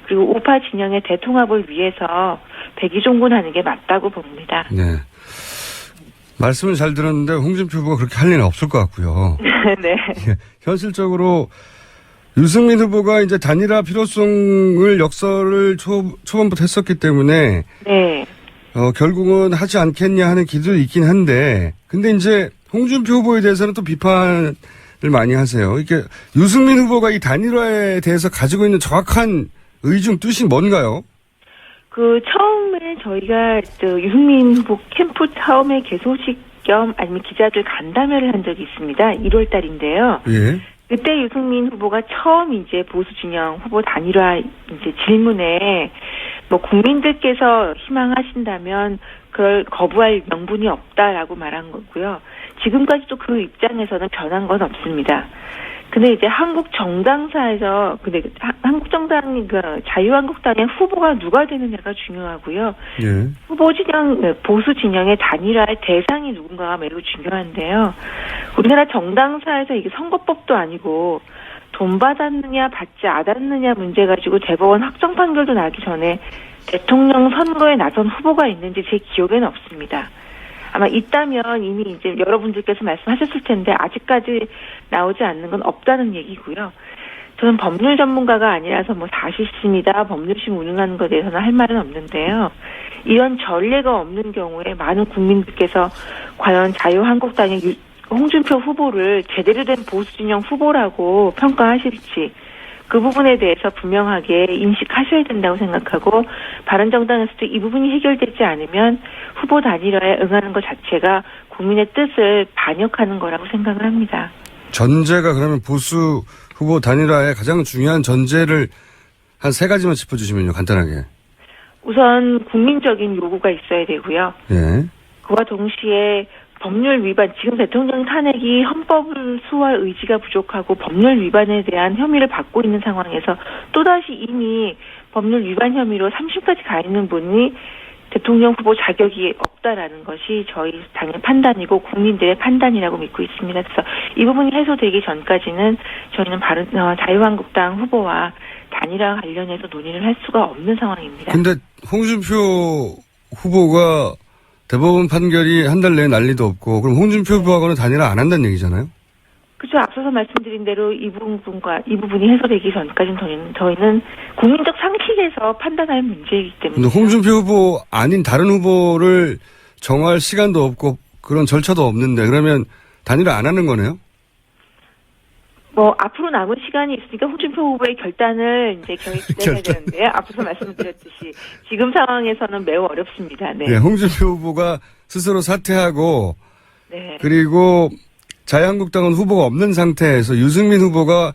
D: 그리고 우파 진영의 대통합을 위해서 백의종군하는 게 맞다고 봅니다.
A: 네. 말씀은 잘 들었는데 홍준표 후보가 그렇게 할 일은 없을 것 같고요.
D: 네.
A: 현실적으로 유승민 후보가 이제 단일화 필요성을 역설을 초반부터 했었기 때문에
D: 네.
A: 결국은 하지 않겠냐 하는 기도도 있긴 한데 근데 이제 홍준표 후보에 대해서는 또 비판을 많이 하세요. 이게 유승민 후보가 이 단일화에 대해서 가지고 있는 정확한 의중 뜻이 뭔가요?
D: 처음에 저희가 유승민 후보 캠프 처음에 개소식 겸 아니면 기자들 간담회를 한 적이 있습니다. 1월 달인데요.
A: 예.
D: 그때 유승민 후보가 처음 이제 보수 진영 후보 단일화 이제 질문에 뭐 국민들께서 희망하신다면 그걸 거부할 명분이 없다라고 말한 거고요. 지금까지도 그 입장에서는 변한 건 없습니다. 근데 이제 한국 정당사에서 한국 정당이 자유한국당의 후보가 누가 되느냐가 중요하고요.
A: 예.
D: 후보 진영 보수 진영의 단일화의 대상이 누군가가 매우 중요한데요. 우리나라 정당사에서 이게 선거법도 아니고 돈 받았느냐 받지 않았느냐 문제 가지고 대법원 확정 판결도 나기 전에 대통령 선거에 나선 후보가 있는지 제 기억에는 없습니다. 아마 있다면 이미 이제 여러분들께서 말씀하셨을 텐데 아직까지 나오지 않는 건 없다는 얘기고요. 저는 법률 전문가가 아니라서 뭐 사실심이다, 법률심 운운하는 것에 대해서는 할 말은 없는데요. 이런 전례가 없는 경우에 많은 국민들께서 과연 자유한국당의 홍준표 후보를 제대로 된 보수진영 후보라고 평가하실지 그 부분에 대해서 분명하게 인식하셔야 된다고 생각하고 바른정당에서도 이 부분이 해결되지 않으면 후보 단일화에 응하는 것 자체가 국민의 뜻을 반역하는 거라고 생각을 합니다.
A: 전제가 그러면 보수 후보 단일화의 가장 중요한 전제를 한 3가지만 짚어주시면요, 간단하게.
D: 우선 국민적인 요구가 있어야 되고요.
A: 예.
D: 그와 동시에 법률 위반, 지금 대통령 탄핵이 헌법을 수호할 의지가 부족하고 법률 위반에 대한 혐의를 받고 있는 상황에서 또다시 이미 법률 위반 혐의로 3심까지 가 있는 분이 대통령 후보 자격이 없다라는 것이 저희 당의 판단이고 국민들의 판단이라고 믿고 있습니다. 그래서 이 부분이 해소되기 전까지는 저희는 자유한국당 후보와 단일화 관련해서 논의를 할 수가 없는 상황입니다.
A: 근데 홍준표 후보가 대법원 판결이 한 달 내에 난리도 없고, 그럼 홍준표 후보하고는 단일화 안 한다는 얘기잖아요?
D: 그렇죠. 앞서서 말씀드린 대로 이 부분이 해소되기 전까지는 저희는 국민적 상식에서 판단할 문제이기 때문에.
A: 근데 홍준표 후보 아닌 다른 후보를 정할 시간도 없고 그런 절차도 없는데 그러면 단일화 안 하는 거네요?
D: 앞으로 남은 시간이 있으니까 홍준표 후보의 결단을 이제 기다려야 되는데요. 앞서서 말씀드렸듯이 지금 상황에서는 매우 어렵습니다. 네.
A: 네, 홍준표 후보가 스스로 사퇴하고,
D: 네.
A: 그리고 자유한국당은 후보가 없는 상태에서 유승민 후보가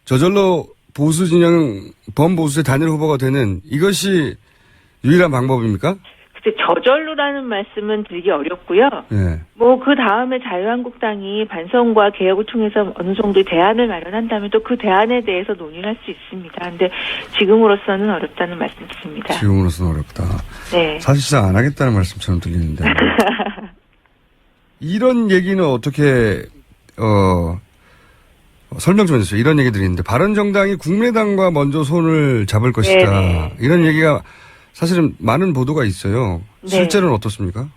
A: 저절로 보수 진영 범보수의 단일 후보가 되는 이것이 유일한 방법입니까?
D: 글쎄 저절로라는 말씀은 드리기 어렵고요.
A: 네.
D: 그 다음에 자유한국당이 반성과 개혁을 통해서 어느 정도의 대안을 마련한다면 또 그 대안에 대해서 논의를 할 수 있습니다. 근데 지금으로서는 어렵다는 말씀 드립니다.
A: 지금으로서는 어렵다.
D: 네.
A: 사실상 안 하겠다는 말씀처럼 들리는데. 이런 얘기는 어떻게 설명 좀 해주세요. 이런 얘기들이 있는데 바른정당이 국민의당과 먼저 손을 잡을 것이다.
D: 네네.
A: 이런 얘기가 사실은 많은 보도가 있어요.
D: 네.
A: 실제로는 어떻습니까?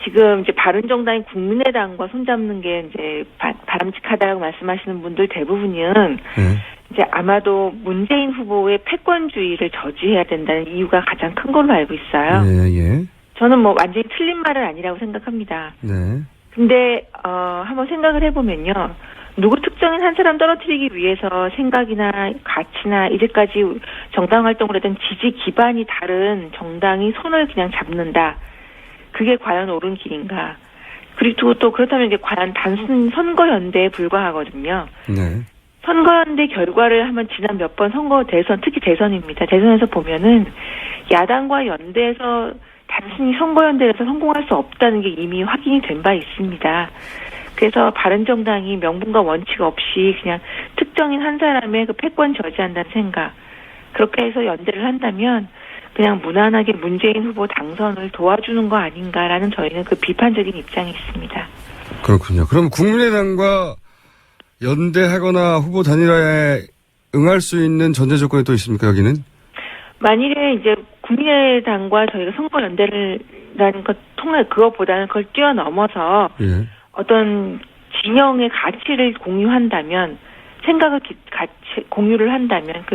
D: 지금 이제 바른정당이 국민의당과 손잡는 게 이제 바람직하다고 말씀하시는 분들 대부분은
A: 네.
D: 이제 아마도 문재인 후보의 패권주의를 저지해야 된다는 이유가 가장 큰 걸로 알고 있어요.
A: 예, 예.
D: 저는 완전히 틀린 말은 아니라고 생각합니다.
A: 네.
D: 근데 한번 생각을 해보면요. 누구 특정인 한 사람 떨어뜨리기 위해서 생각이나 가치나 이제까지 정당 활동을 했던 지지 기반이 다른 정당이 손을 그냥 잡는다. 그게 과연 옳은 길인가. 그리고 또 그렇다면 이게 과연 단순 선거연대에 불과하거든요.
A: 네.
D: 선거연대 결과를 한번 지난 몇 번 선거 대선, 특히 대선입니다. 대선에서 보면은 야당과 연대해서 단순히 선거연대에서 성공할 수 없다는 게 이미 확인이 된 바 있습니다. 그래서 바른정당이 명분과 원칙 없이 그냥 특정인 한 사람의 그 패권 저지한다는 생각, 그렇게 해서 연대를 한다면 그냥 무난하게 문재인 후보 당선을 도와주는 거 아닌가라는 저희는 그 비판적인 입장이 있습니다.
A: 그렇군요. 그럼 국민의당과 연대하거나 후보 단일화에 응할 수 있는 전제 조건이 또 있습니까, 여기는?
D: 만일에 이제 국민의당과 저희가 선거연대라는 것 통해 그것보다는 그걸 뛰어넘어서
A: 예.
D: 어떤 진영의 가치를 공유한다면, 생각을 같이 공유를 한다면,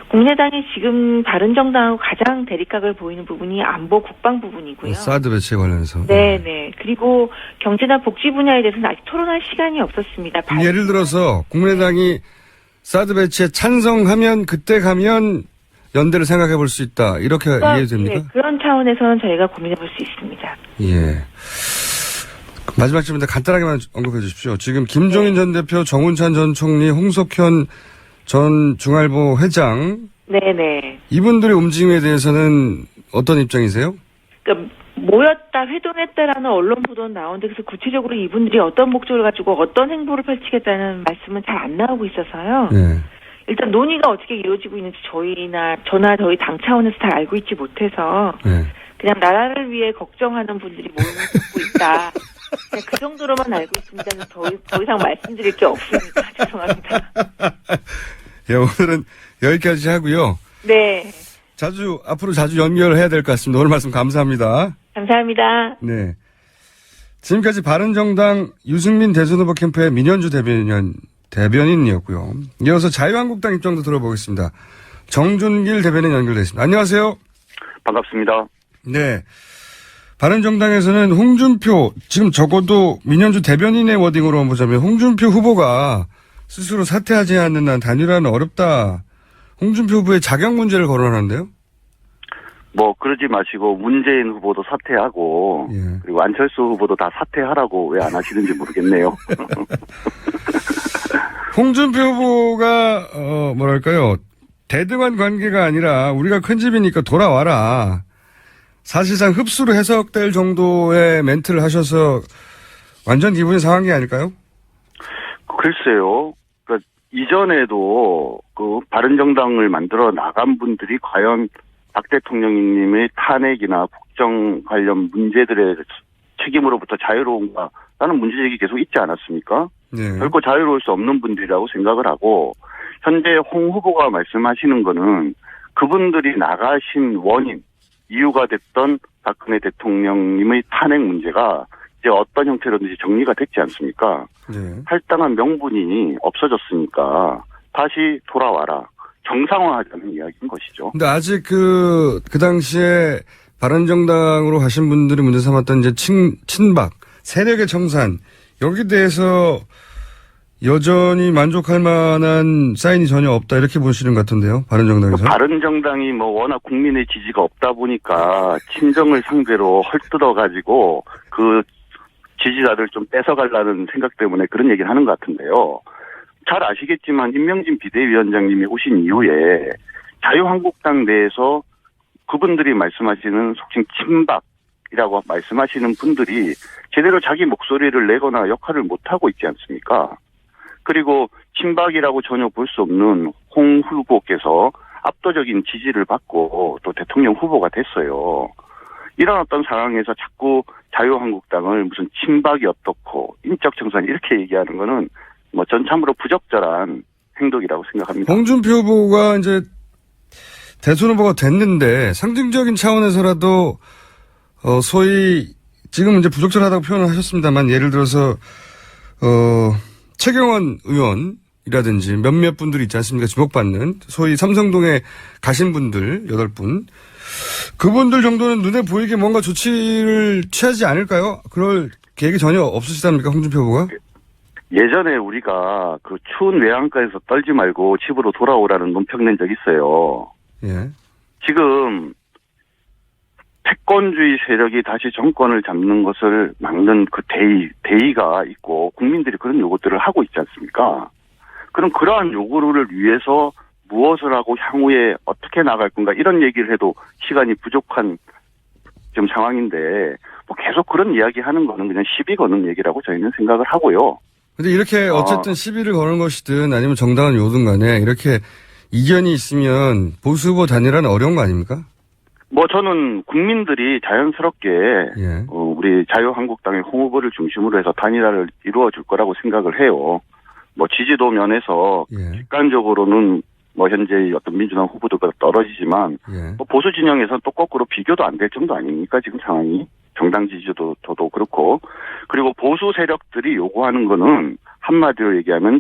D: 국민의당이 지금 바른정당하고 가장 대립각을 보이는 부분이 안보 국방 부분이고요.
A: 사드 배치에 관련해서.
D: 네네. 그리고 경제나 복지 분야에 대해서는 아직 토론할 시간이 없었습니다.
A: 예를 들어서 국민의당이 사드 배치에 찬성하면 그때 가면 연대를 생각해 볼 수 있다. 이렇게 이해됩니까?
D: 네, 그런 차원에서는 저희가 고민해 볼 수 있습니다.
A: 예. 마지막 질문인데 간단하게만 언급해 주십시오. 지금 김종인 전 대표, 정운찬 전 총리, 홍석현 전 중알보 회장.
D: 네네.
A: 이분들의 움직임에 대해서는 어떤 입장이세요?
D: 그러니까 모였다, 회동했다라는 언론 보도는 나오는데 그래서 구체적으로 이분들이 어떤 목적을 가지고 어떤 행보를 펼치겠다는 말씀은 잘 안 나오고 있어서요.
A: 네.
D: 일단 논의가 어떻게 이루어지고 있는지 저나 저희 당 차원에서 잘 알고 있지 못해서
A: 네.
D: 그냥 나라를 위해 걱정하는 분들이 모이고 있다. 그냥 그 정도로만 알고 있습니다. 더 이상 말씀드릴 게 없습니다. 죄송합니다.
A: 예, 오늘은 여기까지 하고요.
D: 네.
A: 앞으로 자주 연결해야 될 것 같습니다. 오늘 말씀 감사합니다.
D: 감사합니다.
A: 네. 지금까지 바른정당 유승민 대선 후보 캠프의 민현주 대변인이었고요. 이어서 자유한국당 입장도 들어보겠습니다. 정준길 대변인 연결되어 있습니다. 안녕하세요.
E: 반갑습니다.
A: 네. 바른정당에서는 홍준표, 지금 적어도 민현주 대변인의 워딩으로 보자면 홍준표 후보가 스스로 사퇴하지 않는 한 단일화는 어렵다. 홍준표 후보의 자격 문제를 거론하는데요.
E: 뭐 그러지 마시고 문재인 후보도 사퇴하고
A: 예.
E: 그리고 안철수 후보도 다 사퇴하라고 왜 안 하시는지 모르겠네요.
A: 홍준표 후보가 뭐랄까요. 대등한 관계가 아니라 우리가 큰 집이니까 돌아와라. 사실상 흡수로 해석될 정도의 멘트를 하셔서 완전 기분이 상한 게 아닐까요?
E: 글쎄요. 그러니까 이전에도 그 바른정당을 만들어 나간 분들이 과연 박 대통령님의 탄핵이나 국정 관련 문제들의 책임으로부터 자유로운가라는 문제제기 계속 있지 않았습니까?
A: 네.
E: 결코 자유로울 수 없는 분들이라고 생각을 하고 현재 홍 후보가 말씀하시는 거는 그분들이 나가신 원인, 이유가 됐던 박근혜 대통령님의 탄핵 문제가 이제 어떤 형태로든지 정리가 됐지 않습니까?
A: 네.
E: 할당한 명분이 없어졌으니까 다시 돌아와라. 정상화하자는 이야기인 것이죠.
A: 근데 아직 그 당시에 바른정당으로 가신 분들이 문제 삼았던 이제 친박, 세력의 청산, 여기 대해서 여전히 만족할 만한 사인이 전혀 없다 이렇게 보시는 것 같은데요. 바른정당에서.
E: 바른정당이 뭐 워낙 국민의 지지가 없다 보니까 친정을 상대로 헐뜯어가지고 그 지지자들 좀 뺏어가려는 생각 때문에 그런 얘기를 하는 것 같은데요. 잘 아시겠지만 임명진 비대위원장님이 오신 이후에 자유한국당 내에서 그분들이 말씀하시는 속칭 친박이라고 말씀하시는 분들이 제대로 자기 목소리를 내거나 역할을 못하고 있지 않습니까? 그리고 친박이라고 전혀 볼 수 없는 홍 후보께서 압도적인 지지를 받고 또 대통령 후보가 됐어요. 이런 어떤 상황에서 자꾸 자유한국당을 무슨 친박이 어떻고 인적 청산 이렇게 얘기하는 거는 뭐 전 참으로 부적절한 행동이라고 생각합니다.
A: 홍준표 후보가 이제 대선 후보가 됐는데 상징적인 차원에서라도 소위 지금 이제 부적절하다고 표현을 하셨습니다만 예를 들어서 최경환 의원이라든지 몇몇 분들이 있지 않습니까? 지목받는 소위 삼성동에 가신 분들 8분 그분들 정도는 눈에 보이게 뭔가 조치를 취하지 않을까요? 그럴 계획이 전혀 없으시답니까? 홍준표 후보가?
E: 예전에 우리가 그 추운 외양가에서 떨지 말고 집으로 돌아오라는 논평 낸 적 있어요.
A: 예.
E: 지금 패권주의 세력이 다시 정권을 잡는 것을 막는 그 대의가 있고 국민들이 그런 요구들을 하고 있지 않습니까? 그럼 그러한 요구를 위해서 무엇을 하고 향후에 어떻게 나갈 건가 이런 얘기를 해도 시간이 부족한 지금 상황인데 뭐 계속 그런 이야기 하는 거는 그냥 시비 거는 얘기라고 저희는 생각을 하고요.
A: 근데 이렇게 어쨌든 시비를 거는 것이든 아니면 정당한 요든 간에 이렇게 이견이 있으면 보수 후보 단일화는 어려운 거 아닙니까?
E: 뭐 저는 국민들이 자연스럽게
A: 예.
E: 우리 자유한국당의 홍 후보를 중심으로 해서 단일화를 이루어 줄 거라고 생각을 해요. 뭐 지지도 면에서
A: 예.
E: 객관적으로는 뭐 현재 어떤 민주당 후보들보다 떨어지지만
A: 예.
E: 뭐 보수 진영에서는 또 거꾸로 비교도 안 될 정도 아닙니까 지금 상황이 정당 지지도 저도 그렇고 그리고 보수 세력들이 요구하는 거는 한마디로 얘기하면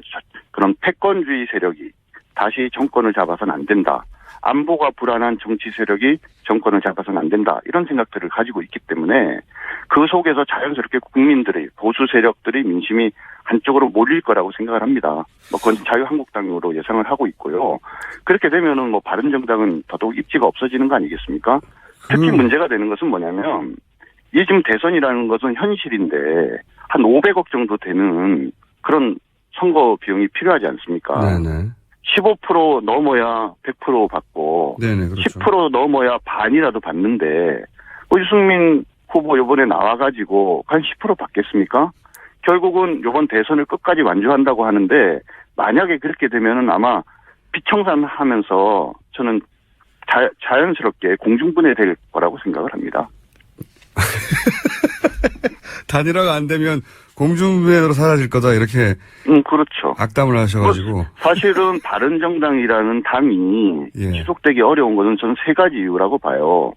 E: 그런 패권주의 세력이 다시 정권을 잡아서는 안 된다. 안보가 불안한 정치 세력이 정권을 잡아서는 안 된다. 이런 생각들을 가지고 있기 때문에 그 속에서 자연스럽게 국민들의 보수 세력들의 민심이 한쪽으로 몰릴 거라고 생각을 합니다. 뭐 그건 자유한국당으로 예상을 하고 있고요. 그렇게 되면은 뭐 바른정당은 더더욱 입지가 없어지는 거 아니겠습니까? 특히 문제가 되는 것은 뭐냐면 요즘 대선이라는 것은 현실인데 한 500억 정도 되는 그런 선거 비용이 필요하지 않습니까?
A: 네네.
E: 15% 넘어야 100% 받고
A: 네네, 그렇죠.
E: 10% 넘어야 반이라도 받는데 유승민 후보 이번에 나와가지고 한 10% 받겠습니까? 결국은 이번 대선을 끝까지 완주한다고 하는데 만약에 그렇게 되면은 아마 비청산하면서 저는 자연스럽게 공중분해될 거라고 생각을 합니다.
A: 단일화가 안 되면 공중분해로 사라질 거다 이렇게
E: 그렇죠.
A: 악담을 하셔가지고
E: 사실은 바른정당이라는 당이
A: 예.
E: 지속되기 어려운 것은 저는 세 가지 이유라고 봐요.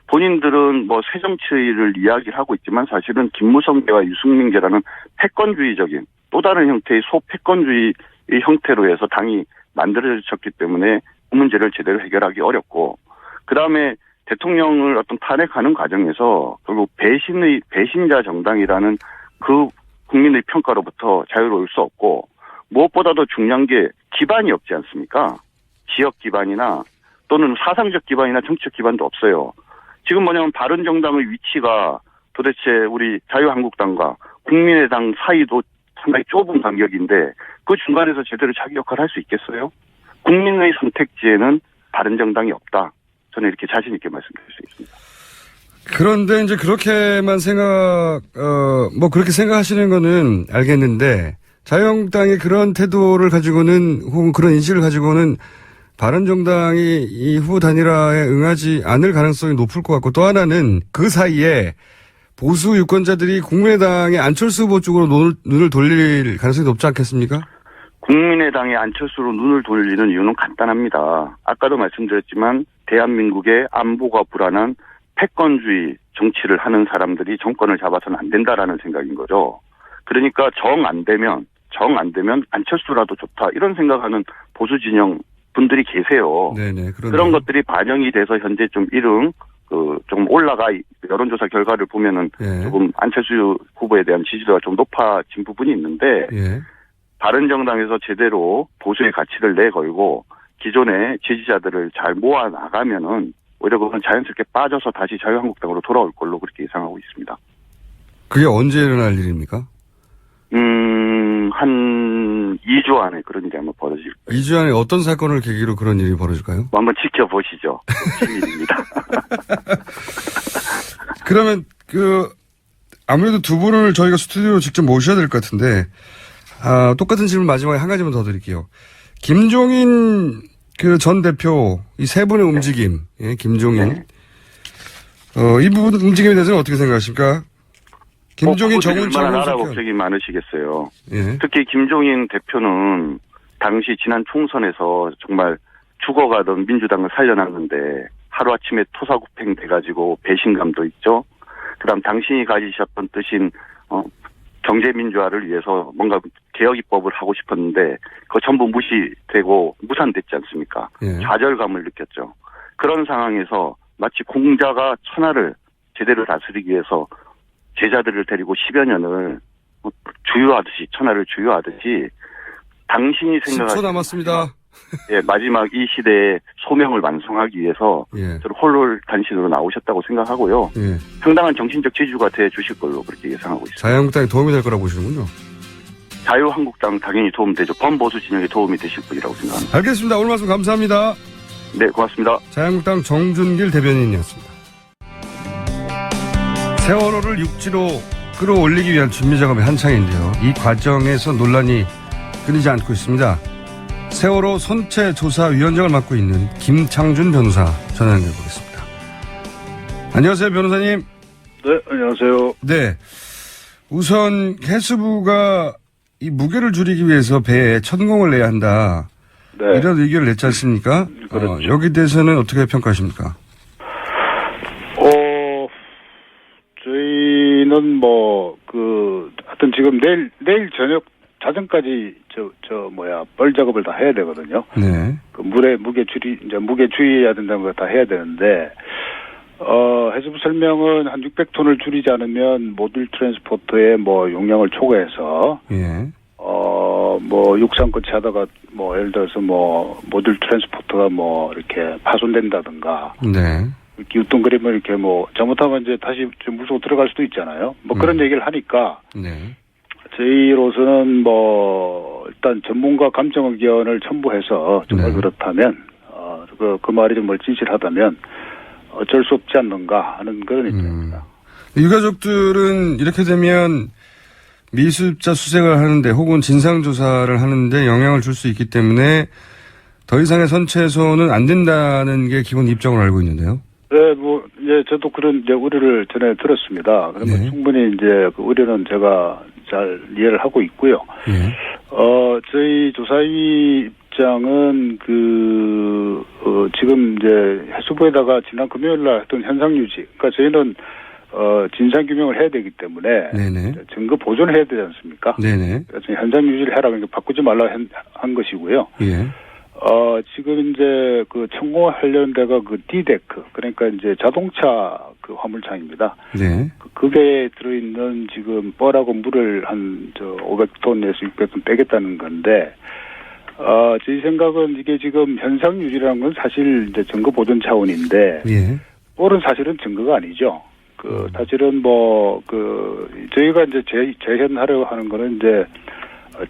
E: 본인들은 뭐 새정치를 이야기를 하고 있지만 사실은 김무성계와 유승민계라는 패권주의적인 또 다른 형태의 소패권주의 형태로 해서 당이 만들어졌기 때문에 그 문제를 제대로 해결하기 어렵고 그다음에 대통령을 어떤 탄핵하는 과정에서 결국 배신자 정당이라는 그 국민의 평가로부터 자유로울 수 없고 무엇보다도 중요한 게 기반이 없지 않습니까? 지역 기반이나 또는 사상적 기반이나 정치적 기반도 없어요. 지금 뭐냐면 바른정당의 위치가 도대체 우리 자유한국당과 국민의당 사이도 상당히 좁은 간격인데 그 중간에서 제대로 자기 역할을 할 수 있겠어요? 국민의 선택지에는 바른정당이 없다. 저는 이렇게 자신 있게 말씀드릴 수 있습니다.
A: 그런데 이제 그렇게만 그렇게 생각하시는 거는 알겠는데, 자유한국당이 그런 태도를 가지고는, 혹은 그런 인식을 가지고는 바른정당이 이 후보 단일화에 응하지 않을 가능성이 높을 것 같고, 또 하나는 그 사이에 보수 유권자들이 국민의당의 안철수 후보 쪽으로 눈을 돌릴 가능성이 높지 않겠습니까?
E: 국민의당의 안철수로 눈을 돌리는 이유는 간단합니다. 아까도 말씀드렸지만 대한민국의 안보가 불안한 패권주의 정치를 하는 사람들이 정권을 잡아서는 안 된다라는 생각인 거죠. 그러니까 정 안 되면 안철수라도 좋다 이런 생각하는 보수 진영 분들이 계세요.
A: 네네.
E: 그런 것들이 반영이 돼서 현재 좀 좀 올라가 여론조사 결과를 보면은
A: 예.
E: 조금 안철수 후보에 대한 지지도가 좀 높아진 부분이 있는데
A: 예.
E: 바른정당에서 제대로 보수의 가치를 내걸고 기존의 지지자들을 잘 모아 나가면은 오히려 그건 자연스럽게 빠져서 다시 자유한국당으로 돌아올 걸로 그렇게 예상하고 있습니다.
A: 그게 언제 일어날 일입니까?
E: 한 2주 안에 그런 일이 아마 벌어질 거예요.
A: 2주 안에 어떤 사건을 계기로 그런 일이 벌어질까요?
E: 한번 지켜보시죠. 시민입니다.
A: 그러면 아무래도 두 분을 저희가 스튜디오로 직접 모셔야 될 것 같은데, 똑같은 질문 마지막에 한 가지만 더 드릴게요. 김종인 전 대표 이 세 분의 움직임, 예, 김종인. 이 부분 움직임에 대해서는 어떻게 생각하십니까? 김종인, 정운찬
E: 얼마나 나라 걱정이 많으시겠어요.
A: 예.
E: 특히 김종인 대표는 당시 지난 총선에서 정말 죽어가던 민주당을 살려놨는데 하루아침에 토사구팽 돼가지고 배신감도 있죠. 그다음 당신이 가지셨던 뜻인 경제민주화를 위해서 뭔가 개혁 입법을 하고 싶었는데 그거 전부 무시되고 무산됐지 않습니까?
A: 예.
E: 좌절감을 느꼈죠. 그런 상황에서 마치 공자가 천하를 제대로 다스리기 위해서 제자들을 데리고 10여 년을 주유하듯이 천하를 주유하듯이 당신이
A: 10초 남았습니다.
E: 마지막 이 시대의 소명을 완성하기 위해서
A: 예.
E: 저를 홀로단신으로 나오셨다고 생각하고요.
A: 예.
E: 상당한 정신적 지주가 돼 주실 걸로 그렇게 예상하고 있습니다.
A: 자유한국당에 도움이 될 거라고 보시는군요.
E: 자유한국당 당연히 도움되죠. 범보수 진영에 도움이 되실 분이라고 생각합니다.
A: 알겠습니다. 오늘 말씀 감사합니다.
E: 네, 고맙습니다.
A: 자유한국당 정준길 대변인이었습니다. 세월호를 육지로 끌어올리기 위한 준비 작업이 한창인데요. 이 과정에서 논란이 끊이지 않고 있습니다. 세월호 선체조사위원장을 맡고 있는 김창준 변호사 전화 연결해 보겠습니다. 안녕하세요, 변호사님.
F: 네, 안녕하세요.
A: 네. 우선 해수부가 이 무게를 줄이기 위해서 배에 천공을 내야 한다.
F: 네.
A: 이런 의견을 냈지 않습니까?
F: 그렇죠.
A: 여기 대해서는 어떻게 평가하십니까?
F: 저희는 하여튼 지금 내일 저녁 자정까지 뻘 작업을 다 해야 되거든요.
A: 네.
F: 그 물의 무게 주의해야 된다는 거 다 해야 되는데, 해수부 설명은 한 600톤을 줄이지 않으면 모듈 트랜스포터의 용량을 초과해서,
A: 예.
F: 육상 거치 하다가 예를 들어서 모듈 트랜스포터가 이렇게 파손된다든가,
A: 네.
F: 이렇게 웃동거리면 이렇게 잘못하면 이제 다시 좀 물속 들어갈 수도 있잖아요. 그런 얘기를 하니까,
A: 네.
F: 저희로서는 일단 전문가 감정 의견을 첨부해서 정말
A: 네.
F: 그렇다면, 그 말이 정말 진실하다면 어쩔 수 없지 않는가 하는 그런 입장입니다.
A: 유가족들은 이렇게 되면 미수입자 수색을 하는데 혹은 진상조사를 하는데 영향을 줄 수 있기 때문에 더 이상의 선체에서는 안 된다는 게 기본 입장으로 알고 있는데요.
F: 네, 저도 그런 우려를 전에 들었습니다. 그러면
A: 네.
F: 충분히 그 우려는 제가 잘 이해를 하고 있고요.
A: 예.
F: 저희 조사위 입장은 지금 이제 해수부에다가 지난 금요일 날 했던 현상 유지. 그러니까 저희는 진상 규명을 해야 되기 때문에
A: 네네.
F: 증거 보존을 해야 되지 않습니까?
A: 네네.
F: 그래서 현상 유지를 해라고 바꾸지 말라 한 것이고요.
A: 예.
F: 지금 이제 그 청구하려는 데가 그 디데크, 그러니까 이제 자동차 그 화물창입니다.
A: 네.
F: 그게 들어있는 지금 뻘하고 물을 한 500톤에서 600톤 빼겠다는 건데, 저희 생각은 이게 지금 현상 유지라는 건 사실 이제 증거 보존 차원인데,
A: 예.
F: 뻘은 사실은 증거가 아니죠. 사실은 저희가 이제 재현하려고 하는 거는 이제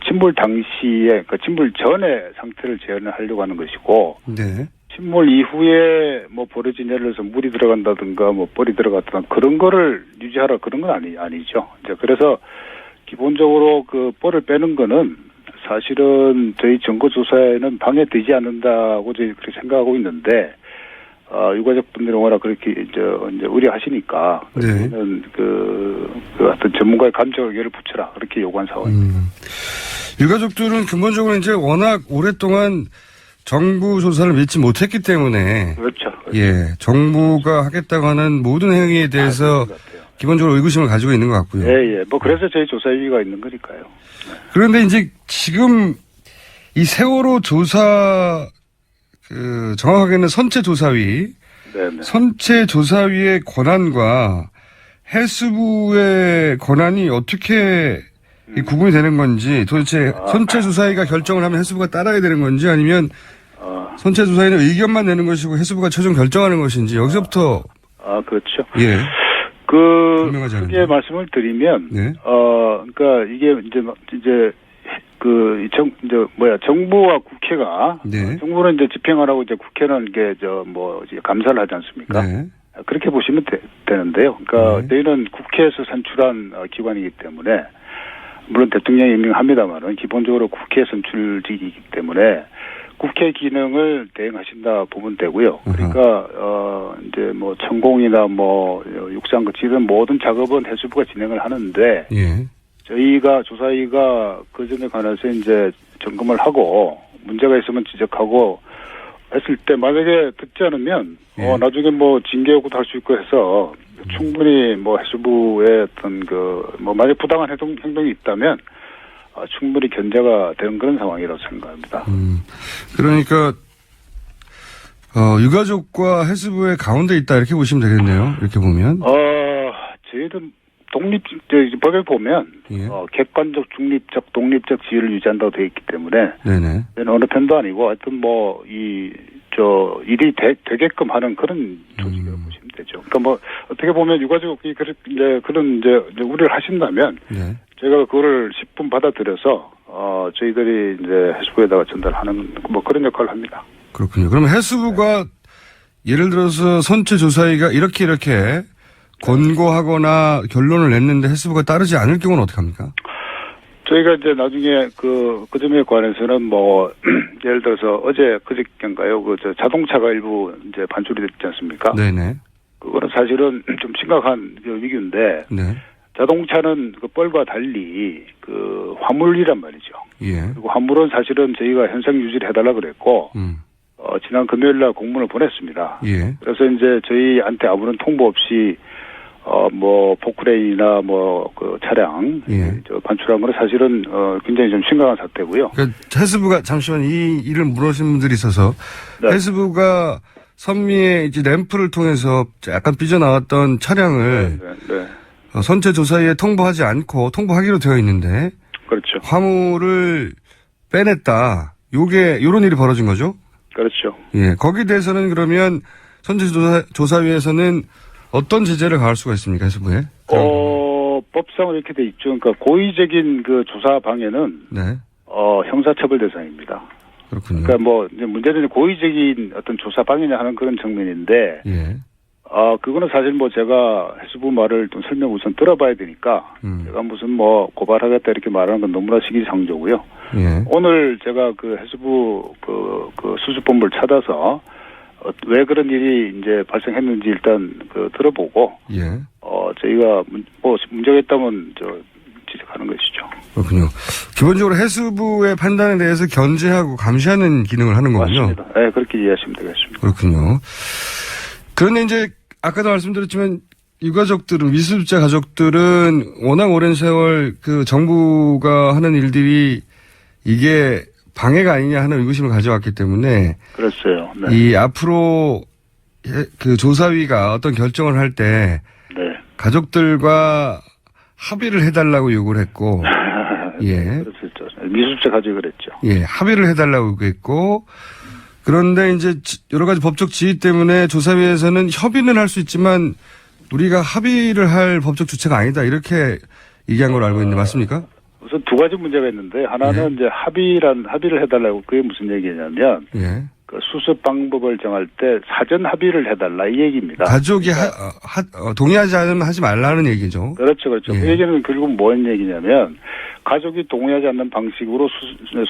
F: 침몰 당시에, 침몰 전에 상태를 재현을 하려고 하는 것이고,
A: 네.
F: 침몰 이후에 뭐 벌어진 예를 들어서 물이 들어간다든가 뭐 뻘이 들어갔다든가 그런 거를 유지하라 그런 건 아니죠. 이제 그래서 기본적으로 그 뻘을 빼는 거는 사실은 저희 정거조사에는 방해되지 않는다고 저희 그렇게 생각하고 있는데, 유가족분들이 워낙 그렇게 이제 우려하시니까,
A: 네.
F: 저희는 어떤 전문가의 감정 의견을 붙여라 그렇게 요구한 상황입니다.
A: 유가족들은 근본적으로 이제 워낙 오랫동안 정부 조사를 믿지 못했기 때문에.
F: 그렇죠.
A: 예. 정부가 하겠다고 하는 모든 행위에 대해서
F: 그런 것 같아요.
A: 기본적으로 의구심을 가지고 있는 것 같고요.
F: 예. 뭐 그래서 저희 조사 유의가 있는 거니까요.
A: 그런데 이제 지금 이 세월호 조사, 정확하게는 선체조사위,
F: 네네.
A: 선체조사위의 권한과 해수부의 권한이 어떻게 이 구분이 되는 건지, 도대체 선체조사위가 결정을 하면 해수부가 따라야 되는 건지, 아니면 선체조사위는 의견만 내는 것이고 해수부가 최종 결정하는 것인지, 여기서부터.
F: 그렇죠.
A: 예. 분명하지
F: 크게
A: 않은데.
F: 말씀을 드리면,
A: 네.
F: 그러니까 이게 정부와 국회가,
A: 네.
F: 정부는 이제 집행하라고 이제 국회는 이제 감사를 하지 않습니까?
A: 네.
F: 그렇게 보시면 되는데요. 그러니까
A: 네.
F: 저희는 국회에서 선출한 기관이기 때문에, 물론 대통령이 임명합니다만은 기본적으로 국회 선출직이기 때문에 국회 기능을 대행하신다 보면 되고요. 그러니까 이제 뭐 천공이나 뭐 육상 거치든 모든 작업은 해수부가 진행을 하는데,
A: 예.
F: 저희가 조사위가 그 점에 관해서 이제 점검을 하고 문제가 있으면 지적하고 했을 때 만약에 듣지 않으면
A: 예.
F: 나중에 뭐 징계 요구도 할 수 있고 해서 충분히 뭐 해수부의 어떤 만약 부당한 행동이 있다면 충분히 견제가 되는 그런 상황이라고 생각합니다.
A: 그러니까 유가족과 해수부의 가운데 있다 이렇게 보시면 되겠네요. 이렇게 보면.
F: 저희는 법에 보면
A: 예.
F: 객관적, 중립적, 독립적 지위를 유지한다고 되어 있기 때문에
A: 네네.
F: 어느 편도 아니고 하여튼 일이 되게끔 하는 그런 조직이라고 보시면 되죠. 그러니까 뭐 어떻게 보면 유가족이 그런 우려를 하신다면
A: 네.
F: 제가 그거를 10분 받아들여서 저희들이 이제 해수부에다가 전달하는 뭐 그런 역할을 합니다.
A: 그렇군요. 그러면 해수부가 예를 들어서 선체조사위가 이렇게 권고하거나 결론을 냈는데 해수부가 따르지 않을 경우는 어떻게 합니까?
F: 저희가 이제 나중에 그 점에 관해서는 뭐 예를 들어서 그저께인가요? 자동차가 일부 이제 반출이 됐지 않습니까?
A: 네네.
F: 그거는 사실은 좀 심각한 위기인데,
A: 네.
F: 자동차는 그 뻘과 달리 그 화물이란 말이죠.
A: 예.
F: 그리고 화물은 사실은 저희가 현상 유지를 해달라 그랬고, 지난 금요일 날 공문을 보냈습니다.
A: 예.
F: 그래서 이제 저희한테 아무런 통보 없이 포크레인이나 그 차량
A: 예.
F: 반출한 거는 사실은 굉장히 좀 심각한 사태고요.
A: 그러니까 해수부가 잠시만 이 일을 물으신 분들이 있어서
F: 네.
A: 해수부가 선미의 이제 램프를 통해서 약간 삐져나왔던 차량을
F: 네.
A: 선체조사위에 통보하지 않고 통보하기로 되어 있는데
F: 그렇죠.
A: 화물을 빼냈다. 요런 일이 벌어진 거죠?
F: 그렇죠.
A: 예. 거기에 대해서는 그러면 선체조사위에서는 어떤 제재를 가할 수가 있습니까, 해수부에?
F: 법상으로 이렇게 돼 있죠. 그러니까 고의적인 그 조사 방해는
A: 네.
F: 형사처벌 대상입니다.
A: 그렇군요.
F: 그러니까 이제 문제는 고의적인 어떤 조사 방해냐 하는 그런 측면인데,
A: 예.
F: 그거는 사실 제가 해수부 말을 좀 설명 우선 들어봐야 되니까, 제가 무슨 고발하겠다 이렇게 말하는 건 너무나 시기상조고요.
A: 예.
F: 오늘 제가 그 해수부 그 수습본부를 찾아서 왜 그런 일이 이제 발생했는지 일단 들어보고,
A: 예.
F: 저희가 문제가 있다면 지적하는 것이죠.
A: 그렇군요. 기본적으로 해수부의 판단에 대해서 견제하고 감시하는 기능을 하는 거군요.
F: 맞습니다. 네, 그렇게 이해하시면 되겠습니다.
A: 그렇군요. 그런데 이제 아까도 말씀드렸지만 유가족들은 미수습자 가족들은 워낙 오랜 세월 그 정부가 하는 일들이 이게 방해가 아니냐 하는 의구심을 가져왔기 때문에
F: 그랬어요. 네.
A: 이 앞으로 그 조사위가 어떤 결정을 할 때
F: 네.
A: 가족들과 합의를 해달라고 요구를 했고, 예,
F: 그랬었죠. 미수채 가지고 그랬죠.
A: 예, 합의를 해달라고 요구했고, 그런데 이제 여러 가지 법적 지위 때문에 조사위에서는 협의는 할 수 있지만 우리가 합의를 할 법적 주체가 아니다 이렇게 얘기한 걸로 알고 있는데 맞습니까?
F: 우선 두 가지 문제가 있는데 하나는 이제 합의를 해달라고 그게 무슨 얘기냐면
A: 예.
F: 그 수습 방법을 정할 때 사전 합의를 해달라 이 얘기입니다.
A: 가족이 동의하지 않으면 하지 말라는 얘기죠.
F: 그렇죠, 그렇죠.
A: 예.
F: 그 얘기는 결국 뭔 얘기냐면 가족이 동의하지 않는 방식으로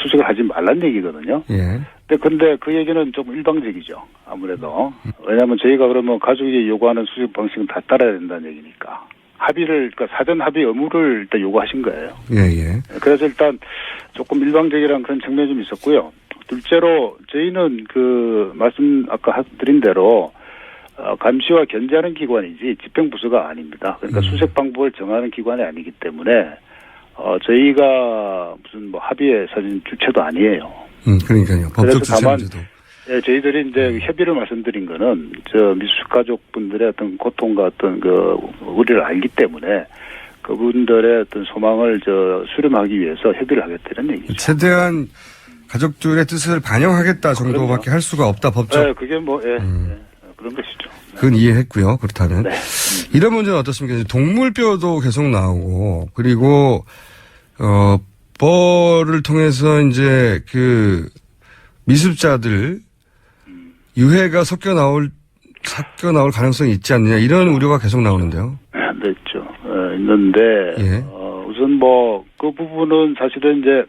F: 수색을 하지 말란 얘기거든요.
A: 예.
F: 근데 그 얘기는 좀 일방적이죠. 아무래도 왜냐하면 저희가 그러면 가족이 요구하는 수색 방식은 다 따라야 된다는 얘기니까 그러니까 사전 합의 의무를 일단 요구하신 거예요.
A: 예, 예.
F: 그래서 일단 조금 일방적이라는 그런 측면이 좀 있었고요. 둘째로 저희는 아까 드린 대로 감시와 견제하는 기관이지 집행부서가 아닙니다. 그러니까 수색 방법을 정하는 기관이 아니기 때문에 저희가 무슨 합의의 사진 주체도 아니에요.
A: 그러니까요. 법적 주체인지도.
F: 예, 저희들이 이제 협의를 말씀드린 거는 미수습 가족분들의 어떤 고통과 어떤 우려를 알기 때문에 그분들의 어떤 소망을 수렴하기 위해서 협의를 하겠다는 얘기죠.
A: 최대한 가족들의 뜻을 반영하겠다 정도밖에
F: 그럼요.
A: 할 수가 없다 법적.
F: 네, 그게 그런 것이죠.
A: 그건 이해했고요. 그렇다면
F: 네.
A: 이런 문제는 어떻습니까? 동물뼈도 계속 나오고 그리고 벌을 통해서 이제 그 미습자들 유해가 섞여 나올 가능성이 있지 않느냐 이런 우려가 계속 나오는데요.
F: 네, 있죠. 있는데
A: 예.
F: 우선 그 부분은 사실은 이제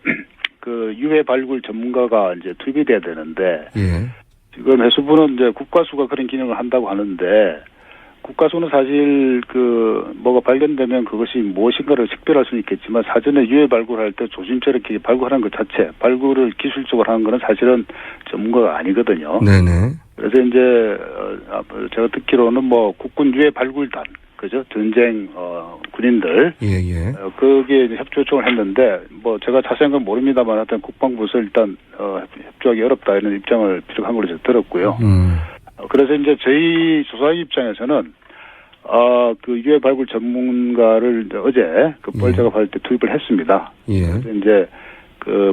F: 그 유해 발굴 전문가가 이제 투입이 돼야 되는데
A: 예.
F: 지금 해수부는 이제 국가수가 그런 기능을 한다고 하는데 국가수는 사실 뭐가 발견되면 그것이 무엇인가를 식별할 수는 있겠지만 사전에 유해 발굴할 때 조심스럽게 발굴하는 것 자체, 발굴을 기술적으로 하는 것은 사실은 전문가가 아니거든요.
A: 네네.
F: 그래서 이제 제가 듣기로는 국군 유해 발굴단, 그죠? 전쟁 군인들,
A: 예예.
F: 거기에 이제 협조 요청을 했는데 제가 자세한 건 모릅니다만 하여튼 국방부에서 일단 협조하기 어렵다 이런 입장을 비력한 걸로 제가 들었고요. 그래서 이제 저희 조사위 입장에서는 그 유해 발굴 전문가를 이제 어제 벌 작업할 때 투입을 했습니다.
A: 예.
F: 그래서 이제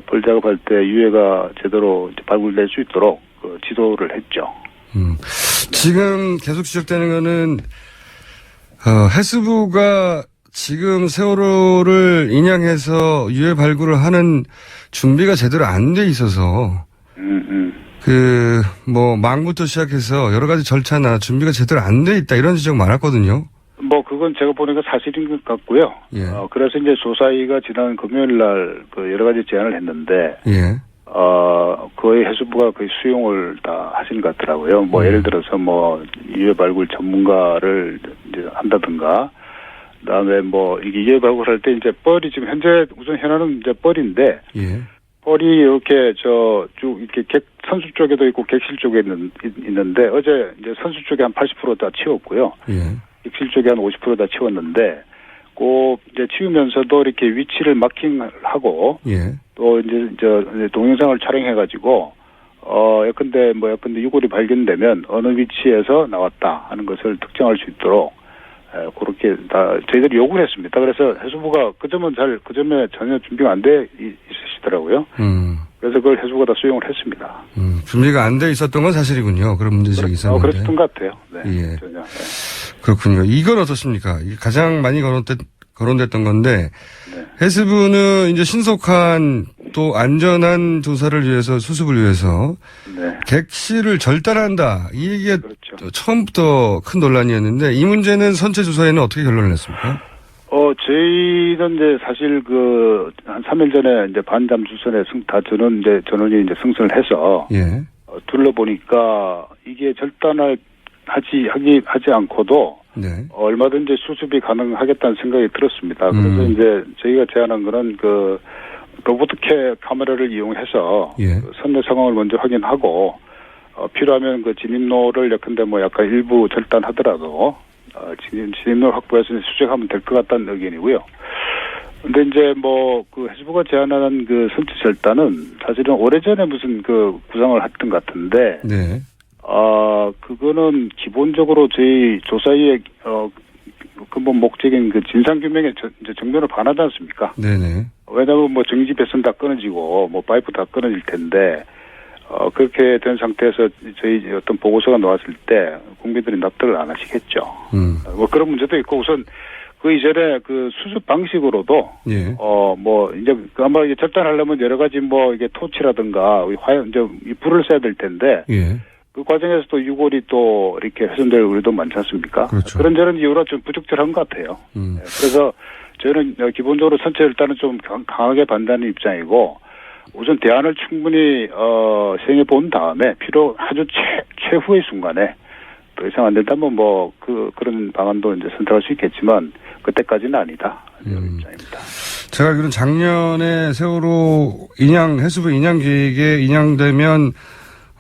F: 벌 작업할 때 유해가 제대로 이제 발굴될 수 있도록 지도를 했죠.
A: 지금 계속 지적되는 거는 해수부가 지금 세월호를 인양해서 유해 발굴을 하는 준비가 제대로 안 돼 있어서 망부터 시작해서 여러 가지 절차나 준비가 제대로 안 돼 있다 이런 지적 많았거든요.
F: 그건 제가 보니까 사실인 것 같고요.
A: 예.
F: 그래서 이제 조사위가 지난 금요일 날 여러 가지 제안을 했는데,
A: 예.
F: 거의 해수부가 거의 수용을 다 하신 것 같더라고요. 예를 들어서 유해 발굴 전문가를 이제 한다든가, 그다음에 이게 유해 발굴할 때 이제 뻘이 지금 현재 우선 현안은 이제 뻘인데,
A: 예.
F: 뻘이 이렇게 쭉 이렇게 선수 쪽에도 있고 객실 쪽에 있는데 어제 이제 선수 쪽에 한 80% 다 치웠고요.
A: 예.
F: 객실 쪽에 한 50% 다 치웠는데 꼭 이제 치우면서도 이렇게 위치를 마킹하고
A: 예.
F: 또 이제 동영상을 촬영해가지고 예컨대 유골이 발견되면 어느 위치에서 나왔다 하는 것을 특정할 수 있도록 그렇게 다 저희들이 요구를 했습니다. 그래서 해수부가 그 점에 전혀 준비가 안 돼 있으시더라고요. 그래서 그걸 해수부가 다 수용을 했습니다.
A: 준비가 안 돼 있었던 건 사실이군요. 그런 문제점이 있었는데.
F: 그랬던 것 같아요. 네.
A: 예.
F: 전혀. 네.
A: 그렇군요. 이건 어떻습니까? 이게 가장 많이 거론됐던 건데,
F: 네.
A: 해수부는 이제 신속한 또 안전한 조사를 위해서, 수습을 위해서,
F: 네.
A: 객실을 절단한다. 이 얘기가
F: 그렇죠.
A: 처음부터 큰 논란이었는데, 이 문제는 선체 조사에는 어떻게 결론을 냈습니까?
F: 저희는 이제 사실 한 3일 전에 이제 반잠 주선에 전원이 이제 승선을 해서,
A: 예.
F: 둘러보니까 이게 하지 않고도,
A: 네.
F: 얼마든지 수습이 가능하겠다는 생각이 들었습니다. 그래서 이제 저희가 제안한 거는 로보트캐 카메라를 이용해서
A: 예.
F: 선내 상황을 먼저 확인하고, 필요하면 진입로를 예컨대 약간 일부 절단하더라도, 진입로 확보해서 수색하면 될 것 같다는 의견이고요. 근데 이제 뭐 그 해수부가 제안하는 그 선체 절단은 사실은 오래전에 무슨 그 구상을 했던 것 같은데
A: 네.
F: 그거는 기본적으로 저희 조사의 근본 목적인 그 진상규명의 이제 정면을 반하지 않습니까?
A: 네네.
F: 왜냐하면 뭐 정지 배선 다 끊어지고 뭐 파이프 다 끊어질 텐데 그렇게 된 상태에서 저희 어떤 보고서가 나왔을 때 국민들이 납득을 안 하시겠죠. 뭐 그런 문제도 있고 우선 그 이전에 그 수습 방식으로도
A: 예.
F: 뭐 이제 아마 이제 절단하려면 여러 가지 뭐 이게 토치라든가 화염 이제 이 불을 써야 될 텐데
A: 예.
F: 그 과정에서 또 유골이 또 이렇게 훼손될 우려도 많지 않습니까?
A: 그렇죠.
F: 그런 이유로 좀 부적절한 것 같아요. 그래서 저희는 기본적으로 선체 절단은 좀 강하게 반대하는 입장이고 우선 대안을 충분히 생각해 본 다음에 아주 최후의 순간에 더 이상 안 된다면 뭐 그런 방안도 이제 선택할 수 있겠지만 그때까지는 아니다 이런 입장입니다.
A: 제가 알기로는 작년에 세월호 해수부 인양 계획에 인양되면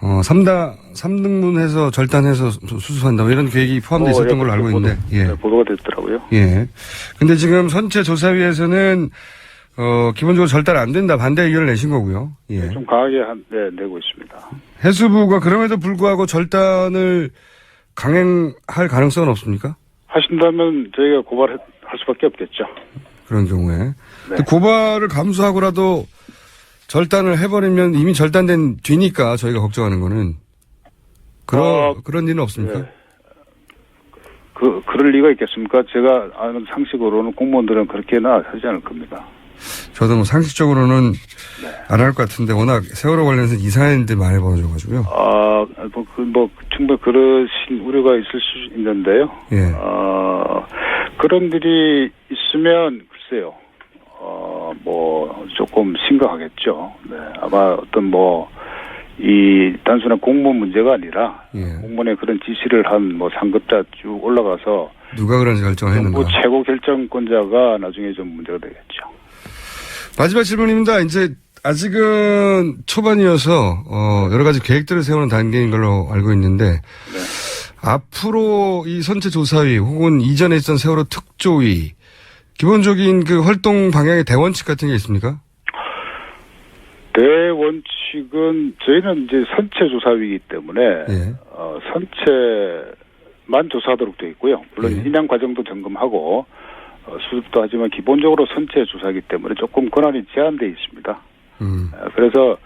A: 3등분해서 절단해서 수습한다 이런 계획이 포함되어 있었던 걸로 알고 있는데 예.
F: 보도가 됐더라고요.
A: 예. 근데 지금 선체 조사위에서는 기본적으로 절단 안 된다 반대 의견을 내신 거고요. 예.
F: 좀 강하게 내고 있습니다.
A: 해수부가 그럼에도 불구하고 절단을 강행할 가능성은 없습니까?
F: 하신다면 저희가 고발할 수밖에 없겠죠.
A: 그런 경우에.
F: 네.
A: 근데 고발을 감수하고라도 절단을 해버리면 이미 절단된 뒤니까 저희가 걱정하는 거는 그런 일은 없습니까?
F: 네. 그럴 리가 있겠습니까? 제가 아는 상식으로는 공무원들은 그렇게는 하지 않을 겁니다.
A: 저도 뭐 상식적으로는 안 할 것 같은데 워낙 세월호 관련해서 이상한 일들 많이 벌어져가지고요.
F: 충분히 그러신 우려가 있을 수 있는데요.
A: 예.
F: 그런 일이 있으면 글쎄요. 조금 심각하겠죠. 네. 아마 어떤 이 단순한 공무원 문제가 아니라
A: 예.
F: 공무원의 그런 지시를 한 상급자 쭉 올라가서
A: 누가 그런지 결정을 했는가.
F: 정부 최고 결정권자가 나중에 좀 문제가 되겠죠.
A: 마지막 질문입니다. 이제 아직은 초반이어서 여러 가지 계획들을 세우는 단계인 걸로 알고 있는데
F: 네.
A: 앞으로 이 선체조사위 혹은 이전에 있던 세월호 특조위 기본적인 그 활동 방향의 대원칙 같은 게 있습니까?
F: 대원칙은 저희는 이제 선체조사위이기 때문에
A: 예.
F: 선체만 조사하도록 되어 있고요. 물론
A: 예.
F: 인양 과정도 점검하고 수습도 하지만 기본적으로 선체 조사이기 때문에 조금 권한이 제한되어 있습니다. 그래서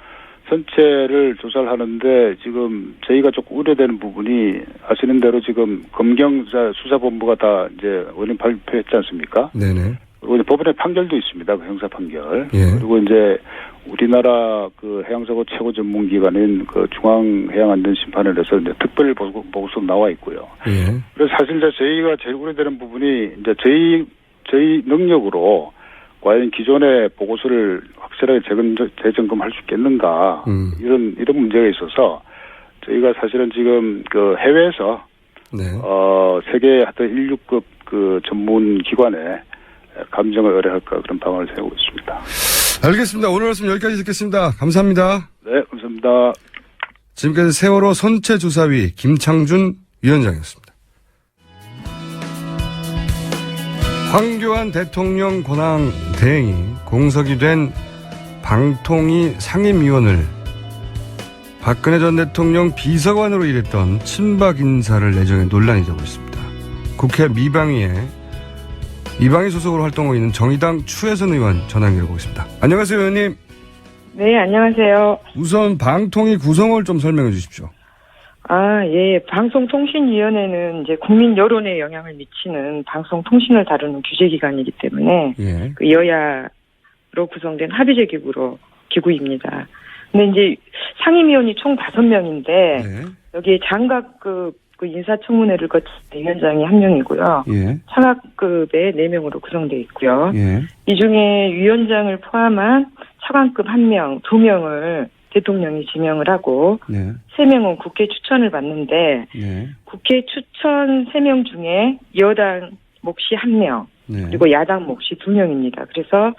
F: 선체를 조사를 하는데 지금 저희가 조금 우려되는 부분이 아시는 대로 지금 검경 수사본부가 다 이제 원인 발표했지 않습니까? 네네. 그리고 이제 법원의 판결도 있습니다. 그 형사 판결. 예. 그리고 이제 우리나라 그 해양사고 최고 전문기관인 그 중앙해양안전심판원에서 이제 특별 보고서 나와 있고요. 예. 그래서 사실 이제 저희가 제일 우려되는 부분이 이제 저희 능력으로 과연 기존의 보고서를 확실하게 재점검할 수 있겠는가 이런 문제가 있어서 저희가 사실은 지금 그 해외에서 네. 세계 하여튼 1流급 그 전문 기관에 감정을 의뢰할까 그런 방안을 세우고 있습니다.
A: 알겠습니다. 오늘 말씀 여기까지 듣겠습니다. 감사합니다.
F: 네, 감사합니다.
A: 지금까지 세월호 선체조사위 김창준 위원장이었습니다. 황교안 대통령 권한 대행이 공석이 된 방통위 상임위원을 박근혜 전 대통령 비서관으로 일했던 친박 인사를 내정해 논란이 되고 있습니다. 국회 미방위에 미방위 소속으로 활동하고 있는 정의당 추혜선 의원 전화 연결해 보겠습니다. 안녕하세요, 의원님.
G: 네, 안녕하세요.
A: 우선 방통위 구성을 좀 설명해 주십시오.
G: 예. 방송통신위원회는 이제 국민 여론에 영향을 미치는 방송통신을 다루는 규제기관이기 때문에
A: 예.
G: 그 여야로 구성된 합의제 기구입니다. 근데 이제 상임위원이 총 5명인데
A: 예.
G: 여기에 장관급 그 인사청문회를 거친 위원장이 1명이고요.
A: 예.
G: 차관급에 4명으로 구성되어 있고요.
A: 예.
G: 이 중에 위원장을 포함한 차관급 1명, 2명을 대통령이 지명을 하고
A: 네.
G: 3명은 국회 추천을 받는데
A: 네.
G: 국회 추천 3명 중에 여당 몫이 1명
A: 네.
G: 그리고 야당 몫이 2명입니다. 그래서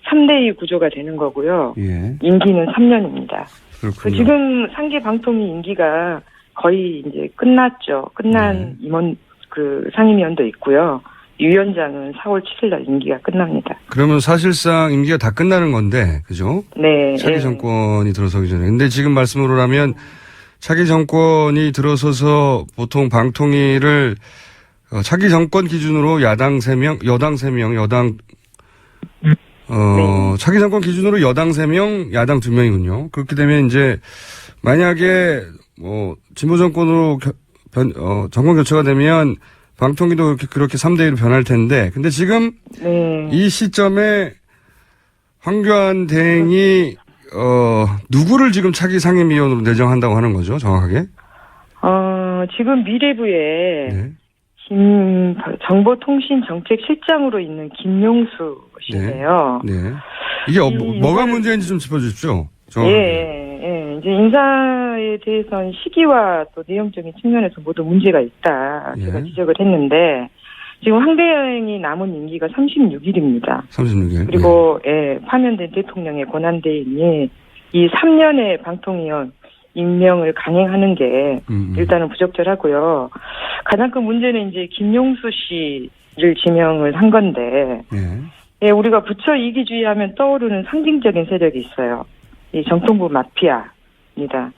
G: 3대2 구조가 되는 거고요.
A: 예.
G: 임기는 3년입니다.
A: 그렇군요.
G: 지금 상계 방통위 임기가 거의 이제 끝났죠. 끝난 임원 그 상임위원도 있고요. 이 위원장은 4월 7일 날 임기가 끝납니다.
A: 그러면 사실상 임기가 다 끝나는 건데, 그죠?
G: 네.
A: 차기
G: 예.
A: 정권이 들어서기 전에. 근데 지금 말씀으로라면 차기 정권이 들어서서 보통 방통위를 차기 정권 기준으로 야당 3명, 여당 3명, 차기 정권 기준으로 여당 3명, 야당 2명이군요. 그렇게 되면 이제 만약에 진보 정권으로 정권 교체가 되면 방통위도 그렇게 3대1로 변할 텐데, 근데 지금
G: 네.
A: 이 시점에 황교안 대행이 누구를 지금 차기 상임위원으로 내정한다고 하는 거죠, 정확하게?
G: 지금 미래부에
A: 네.
G: 정보통신정책실장으로 있는 김용수 씨인데요.
A: 네. 이게 뭐가 문제인지 좀 짚어주십시오.
G: 예. 이제 인사에 대해서는 시기와 또 내용적인 측면에서 모두 문제가 있다. 제가
A: 예.
G: 지적을 했는데, 지금 황 대행이 남은 임기가 36일입니다.
A: 36일.
G: 그리고 파면된 대통령의 권한대행이 이 3년의 방통위원 임명을 강행하는 게 일단은 부적절하고요. 가장 큰 문제는 이제 김용수 씨를 지명을 한 건데, 우리가 부처 이기주의 하면 떠오르는 상징적인 세력이 있어요. 이 정통부 마피아입니다.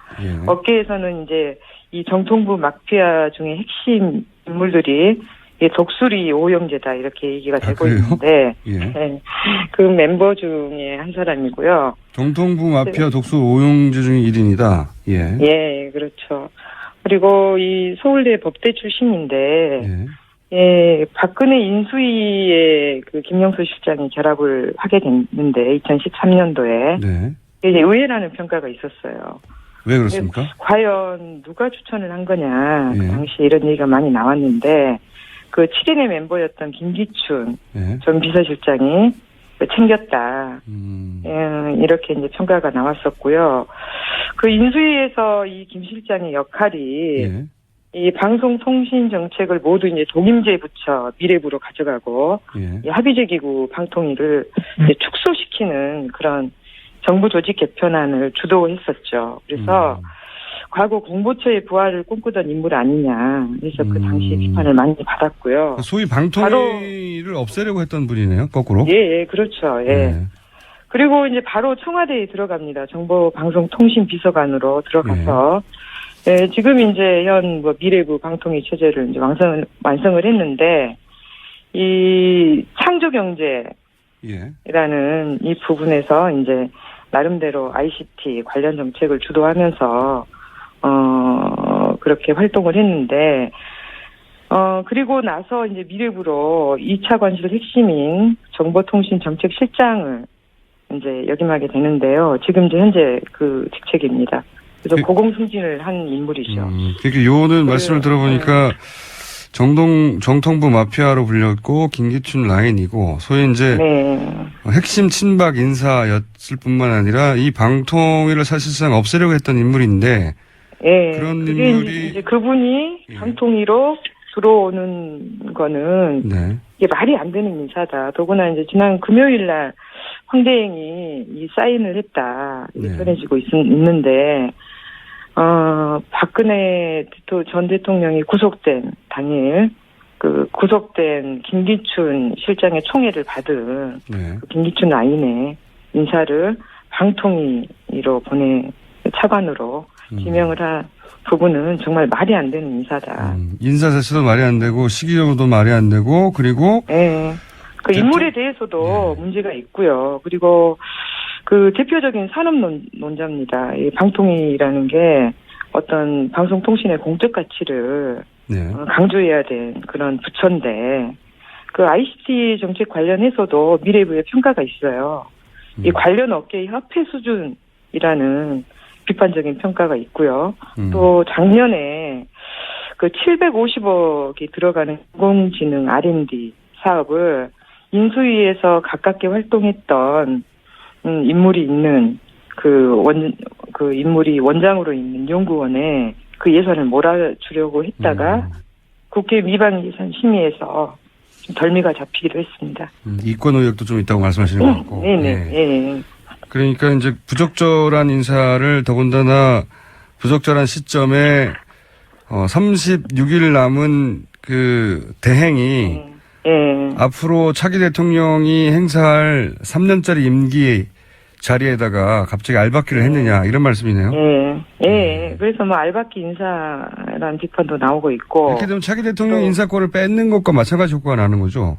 G: 업계에서는 이제 이 정통부 마피아 중에 핵심 인물들이 독수리 오영재다 이렇게 얘기가 되고 있는데 그 멤버 중에 한 사람이고요.
A: 정통부 마피아 독수 오용재 중에 1인이다.
G: 예, 그렇죠. 그리고 이 서울대 법대 출신인데 박근혜 인수위에 그 김영수 실장이 결합을 하게 됐는데 2013년도에 이제 의외라는 평가가 있었어요.
A: 왜 그렇습니까?
G: 과연 누가 추천을 한 거냐. 그 당시 이런 얘기가 많이 나왔는데 그 7인의 멤버였던 김기춘 전 비서실장이 챙겼다. 이렇게 이제 평가가 나왔었고요. 그 인수위에서 이 김 실장의 역할이 이 방송통신 정책을 모두 이제 독임제 부처 미래부로 가져가고 이 합의제기구 방통위를 이제 축소시키는 그런 정부 조직 개편안을 주도했었죠. 그래서 과거 공보처의 부활을 꿈꾸던 인물 아니냐. 그래서 그 당시 비판을 많이 받았고요.
A: 소위 방통위를 없애려고 했던 분이네요. 거꾸로.
G: 예, 그렇죠. 그리고 이제 바로 청와대에 들어갑니다. 정보방송통신비서관으로 들어가서 지금 이제 현 미래부 방통위 체제를 이제 완성을 했는데 이 창조경제라는 이 부분에서 이제 나름대로 ICT 관련 정책을 주도하면서 그렇게 활동을 했는데 그리고 나서 이제 미래부로 2차 관실 핵심인 정보통신정책실장을 이제 역임하게 되는데요. 지금 이제 현재 그 직책입니다. 그래서 고공승진을 한 인물이죠.
A: 그렇게 요는 말씀을 들어보니까 정통부 마피아로 불렸고 김기춘 라인이고 소위 이제 핵심 친박 인사였을 뿐만 아니라 이 방통위를 사실상 없애려고 했던 인물인데 그런 인물이
G: 이제 그분이 방통위로 들어오는 거는 이게 말이 안 되는 인사다. 더구나 이제 지난 금요일 날 황대행이 이 사인을 했다 이렇게 전해지고 있는데 박근혜 전 대통령이 구속된 당일 그 구속된 김기춘 실장의 총애를 받은 그 김기춘 라인의 인사를 방통위로 차관으로 지명을 한 부분은 정말 말이 안 되는 인사다.
A: 인사 자체도 말이 안 되고 시기적으로도 말이 안 되고 그리고
G: 그 인물에 대해서도 문제가 있고요. 그리고 그 대표적인 산업 논자입니다. 이 방통위라는 게 어떤 방송통신의 공적 가치를 강조해야 된 그런 부처인데 그 ICT 정책 관련해서도 미래부의 평가가 있어요. 이 관련 업계의 협회 수준이라는 비판적인 평가가 있고요. 또 작년에 그 750억이 들어가는 인공지능 R&D 사업을 인수위에서 가깝게 활동했던 인물이 있는 그 인물이 원장으로 있는 연구원에 그 예산을 몰아주려고 했다가 국회 미방 예산 심의에서 좀 덜미가 잡히기도 했습니다.
A: 이권 의혹도 좀 있다고 말씀하시는 것 같고. 그러니까 이제 부적절한 인사를 더군다나 부적절한 시점에 36일 남은 그 대행이
G: 예.
A: 앞으로 차기 대통령이 행사할 3년짜리 임기 자리에다가 갑자기 알박기를 했느냐 이런 말씀이네요.
G: 예. 그래서 뭐 알박기 인사라는 비판도 나오고 있고.
A: 이렇게 되면 차기 대통령 인사권을 뺏는 것과 마찬가지 효과가 나는 거죠.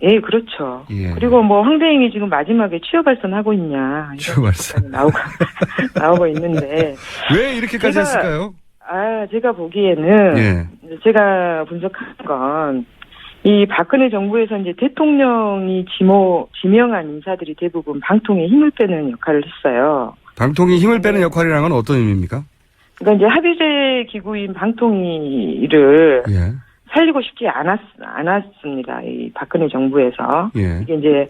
G: 예, 그렇죠.
A: 예.
G: 그리고 뭐 황대행이 지금 마지막에 취업발선하고 있냐.
A: 취업발선.
G: 나오고 있는데.
A: 왜 이렇게까지 했을까요?
G: 제가 보기에는
A: 예.
G: 제가 분석한 건 이 박근혜 정부에서 이제 대통령이 지명한 인사들이 대부분 방통에 힘을 빼는 역할을 했어요.
A: 방통위 힘을 빼는 역할이라는 건 어떤 의미입니까?
G: 그러니까 이제 합의제 기구인 방통위를
A: 예.
G: 살리고 싶지 않았습니다. 이 박근혜 정부에서.
A: 예.
G: 이게 이제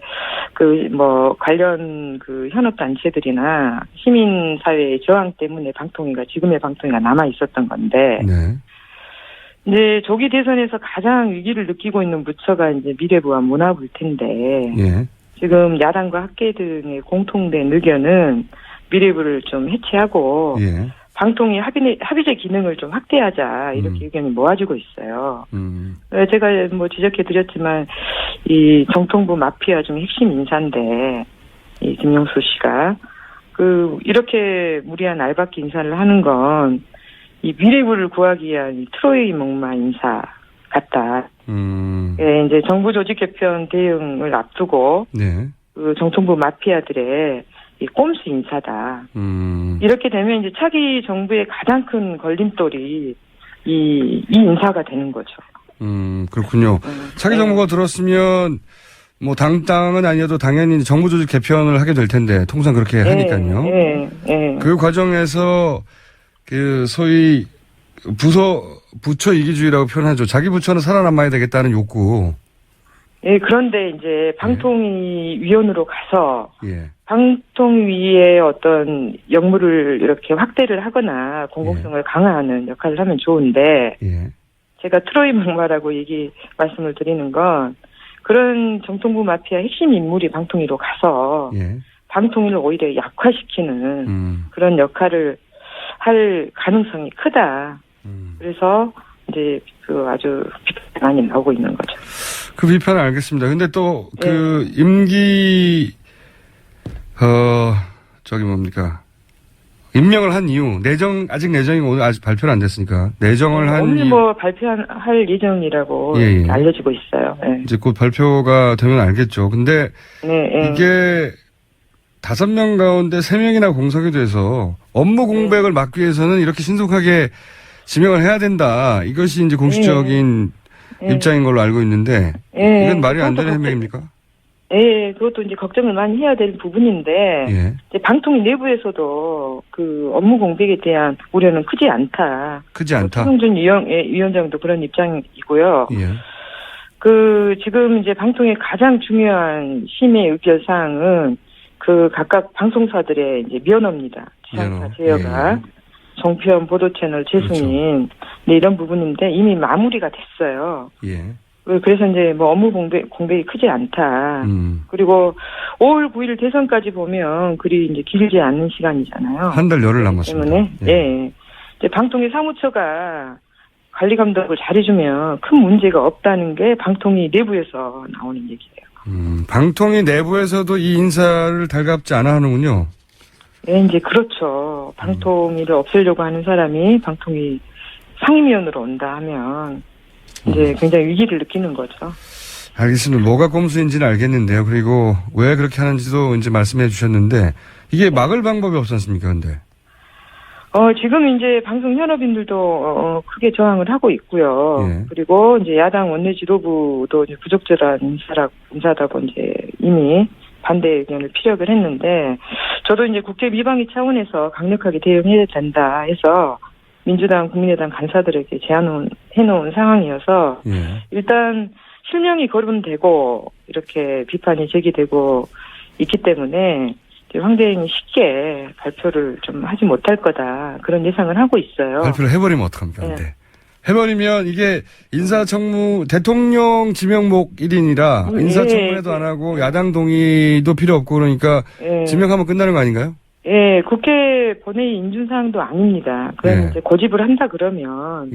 G: 관련 현업 단체들이나 시민 사회의 저항 때문에 지금의 방통위가 남아 있었던 건데.
A: 네.
G: 이제 조기 대선에서 가장 위기를 느끼고 있는 부처가 이제 미래부와 문화부일 텐데.
A: 예.
G: 지금 야당과 학계 등의 공통된 의견은 미래부를 좀 해체하고.
A: 예.
G: 방통위 합의제 기능을 좀 확대하자 이렇게 의견이 모아지고 있어요. 제가 뭐 지적해 드렸지만 이 정통부 마피아 중 핵심 인사인데 이 김용수 씨가 이렇게 무리한 알박기 인사를 하는 건 이 미래부를 구하기 위한 이 트로이 목마 인사 같다. 예, 이제 정부 조직 개편 대응을 앞두고
A: 네.
G: 정통부 마피아들의 이 꼼수 인사다. 이렇게 되면 이제 차기 정부의 가장 큰 걸림돌이 이 인사가 되는 거죠.
A: 그렇군요. 차기 정부가 들었으면 뭐 당은 아니어도 당연히 정부 조직 개편을 하게 될 텐데 통상 그렇게 하니까요. 그 과정에서 소위 부처 이기주의라고 표현하죠. 자기 부처는 살아남아야 되겠다는 욕구.
G: 예, 그런데 이제 방통위 위원으로 가서
A: 예.
G: 방통위의 어떤 역무를 이렇게 확대를 하거나 공공성을 강화하는 역할을 하면 좋은데
A: 예.
G: 제가 트로이 목마라고 말씀을 드리는 건 그런 정통부 마피아 핵심 인물이 방통위로 가서
A: 예.
G: 방통위를 오히려 약화시키는 그런 역할을 할 가능성이 크다. 그래서 이제 아주 비판이 많이 나오고 있는 거죠.
A: 그 비판은 알겠습니다. 근데 또 임기 임명을 한 이유 아직 내정이 오늘 아직 발표는 안 됐으니까 내정을 한
G: 오늘
A: 이유.
G: 뭐 발표할 예정이라고 알려지고 있어요. 예.
A: 이제 곧 발표가 되면 알겠죠. 근데 이게 5명 가운데 3명이나 공석이 돼서 업무 공백을 막기 위해서는 이렇게 신속하게 지명을 해야 된다. 이것이 이제 공식적인 입장인 걸로 알고 있는데 이건 말이 안 되는 해명입니까?
G: 예, 그것도 이제 걱정을 많이 해야 될 부분인데 이제 방통위 내부에서도 업무 공백에 대한 우려는 크지 않다. 최승준 위원장도 그런 입장이고요.
A: 예.
G: 지금 이제 방통위의 가장 중요한 심의 의결 사항은 각각 방송사들의 이제 면허입니다. 지상파 제어가. 종편 보도채널 재승인 이런 부분인데 이미 마무리가 됐어요.
A: 예.
G: 그래서 이제 뭐 업무 공백이 크지 않다. 그리고 5월 9일 대선까지 보면 그리 이제 길지 않은 시간이잖아요.
A: 한 달 열흘 남았습니다.
G: 때문에 이제 방통위 사무처가 관리 감독을 잘해주면 큰 문제가 없다는 게 방통위 내부에서 나오는 얘기예요.
A: 방통위 내부에서도 이 인사를 달갑지 않아 하는군요.
G: 네, 이제 그렇죠. 방통위를 없애려고 하는 사람이 방통위 상임위원으로 온다 하면 이제 굉장히 위기를 느끼는 거죠.
A: 알겠습니다. 뭐가 꼼수인지는 알겠는데요. 그리고 왜 그렇게 하는지도 이제 말씀해 주셨는데 이게 막을 방법이 없지 않습니까, 근데?
G: 지금 이제 방송 현업인들도 크게 저항을 하고 있고요.
A: 예.
G: 그리고 이제 야당 원내 지도부도 이제 부적절한 인사다고 이제 이미 반대 의견을 피력을 했는데 저도 이제 국회 미방위 차원에서 강력하게 대응해야 된다 해서 민주당, 국민의당 간사들에게 해놓은 상황이어서 일단 실명이 거론되고 이렇게 비판이 제기되고 있기 때문에 황대행이 쉽게 발표를 좀 하지 못할 거다 그런 예상을 하고 있어요.
A: 발표를 해버리면 어떡합니까? 근데 해버리면 이게 인사청문 대통령 지명목 1인이라 인사청문회도 안 하고 야당 동의도 필요 없고 그러니까 지명하면 끝나는 거 아닌가요?
G: 국회 본회의 인준사항도 아닙니다. 그럼 이제 고집을 한다 그러면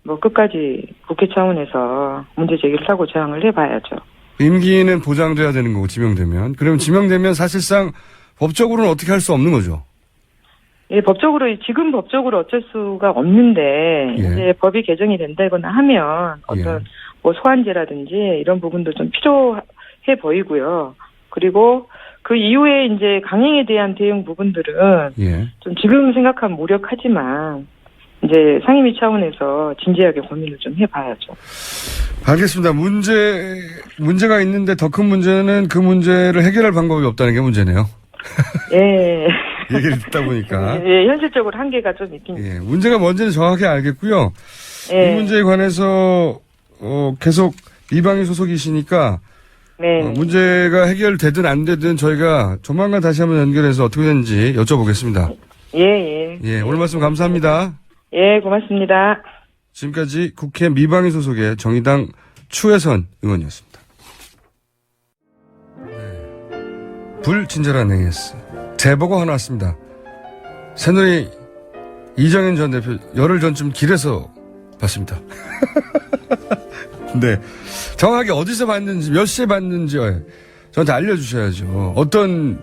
G: 뭐 끝까지 국회 차원에서 문제 제기를 하고 저항을 해봐야죠.
A: 임기는 보장돼야 되는 거고 지명되면. 그러면 지명되면 사실상 법적으로는 어떻게 할 수 없는 거죠.
G: 예, 지금 법적으로 어쩔 수가 없는데,
A: 예.
G: 이제 법이 개정이 된다거나 하면 어떤
A: 예.
G: 뭐 소환제라든지 이런 부분도 좀 필요해 보이고요. 그리고 그 이후에 이제 강행에 대한 대응 부분들은
A: 예.
G: 좀 지금 생각하면 무력하지만 이제 상임위 차원에서 진지하게 고민을 좀 해봐야죠.
A: 알겠습니다. 문제가 있는데 더 큰 문제는 그 문제를 해결할 방법이 없다는 게 문제네요.
G: 예.
A: 얘기를 듣다 보니까.
G: 예, 현실적으로 한계가 좀 있긴.
A: 예, 문제가 뭔지는 정확히 알겠고요.
G: 예.
A: 이 문제에 관해서 계속 미방위 소속이시니까
G: 네.
A: 문제가 해결되든 안 되든 저희가 조만간 다시 한번 연결해서 어떻게 되는지 여쭤보겠습니다.
G: 예.
A: 예, 오늘 말씀 감사합니다.
G: 예, 고맙습니다.
A: 지금까지 국회 미방위 소속의 정의당 추혜선 의원이었습니다. 네. 불친절한 AS. 제보가 하나 왔습니다. 새누리 이정현 전 대표 열흘 전쯤 길에서 봤습니다. 네. 정확하게 어디서 봤는지, 몇 시에 봤는지 저한테 알려주셔야죠. 어떤,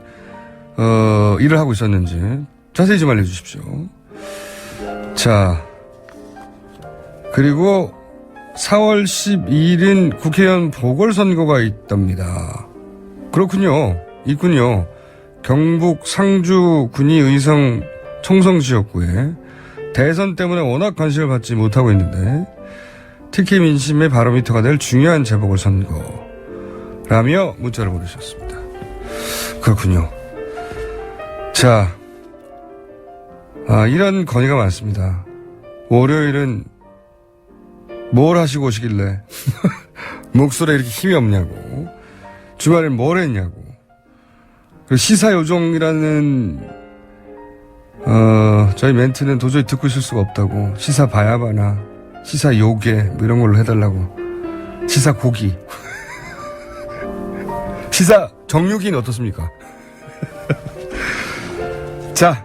A: 일을 하고 있었는지 자세히 좀 알려주십시오. 자. 그리고 4월 12일인 국회의원 보궐선거가 있답니다. 그렇군요. 있군요. 경북 상주 군의의성 청성지역구에 대선 때문에 워낙 관심을 받지 못하고 있는데 특히 민심의 바로미터가 될 중요한 재보궐선거라며 문자를 보내주셨습니다. 그렇군요. 자, 이런 건의가 많습니다. 월요일은 뭘 하시고 오시길래 목소리에 이렇게 힘이 없냐고, 주말엔 뭘 했냐고, 그리고 시사요정이라는 저희 멘트는 도저히 듣고 있을 수가 없다고, 시사 바야바나 시사 요괴 뭐 이런 걸로 해달라고, 시사 고기 시사 정육인 어떻습니까? 자,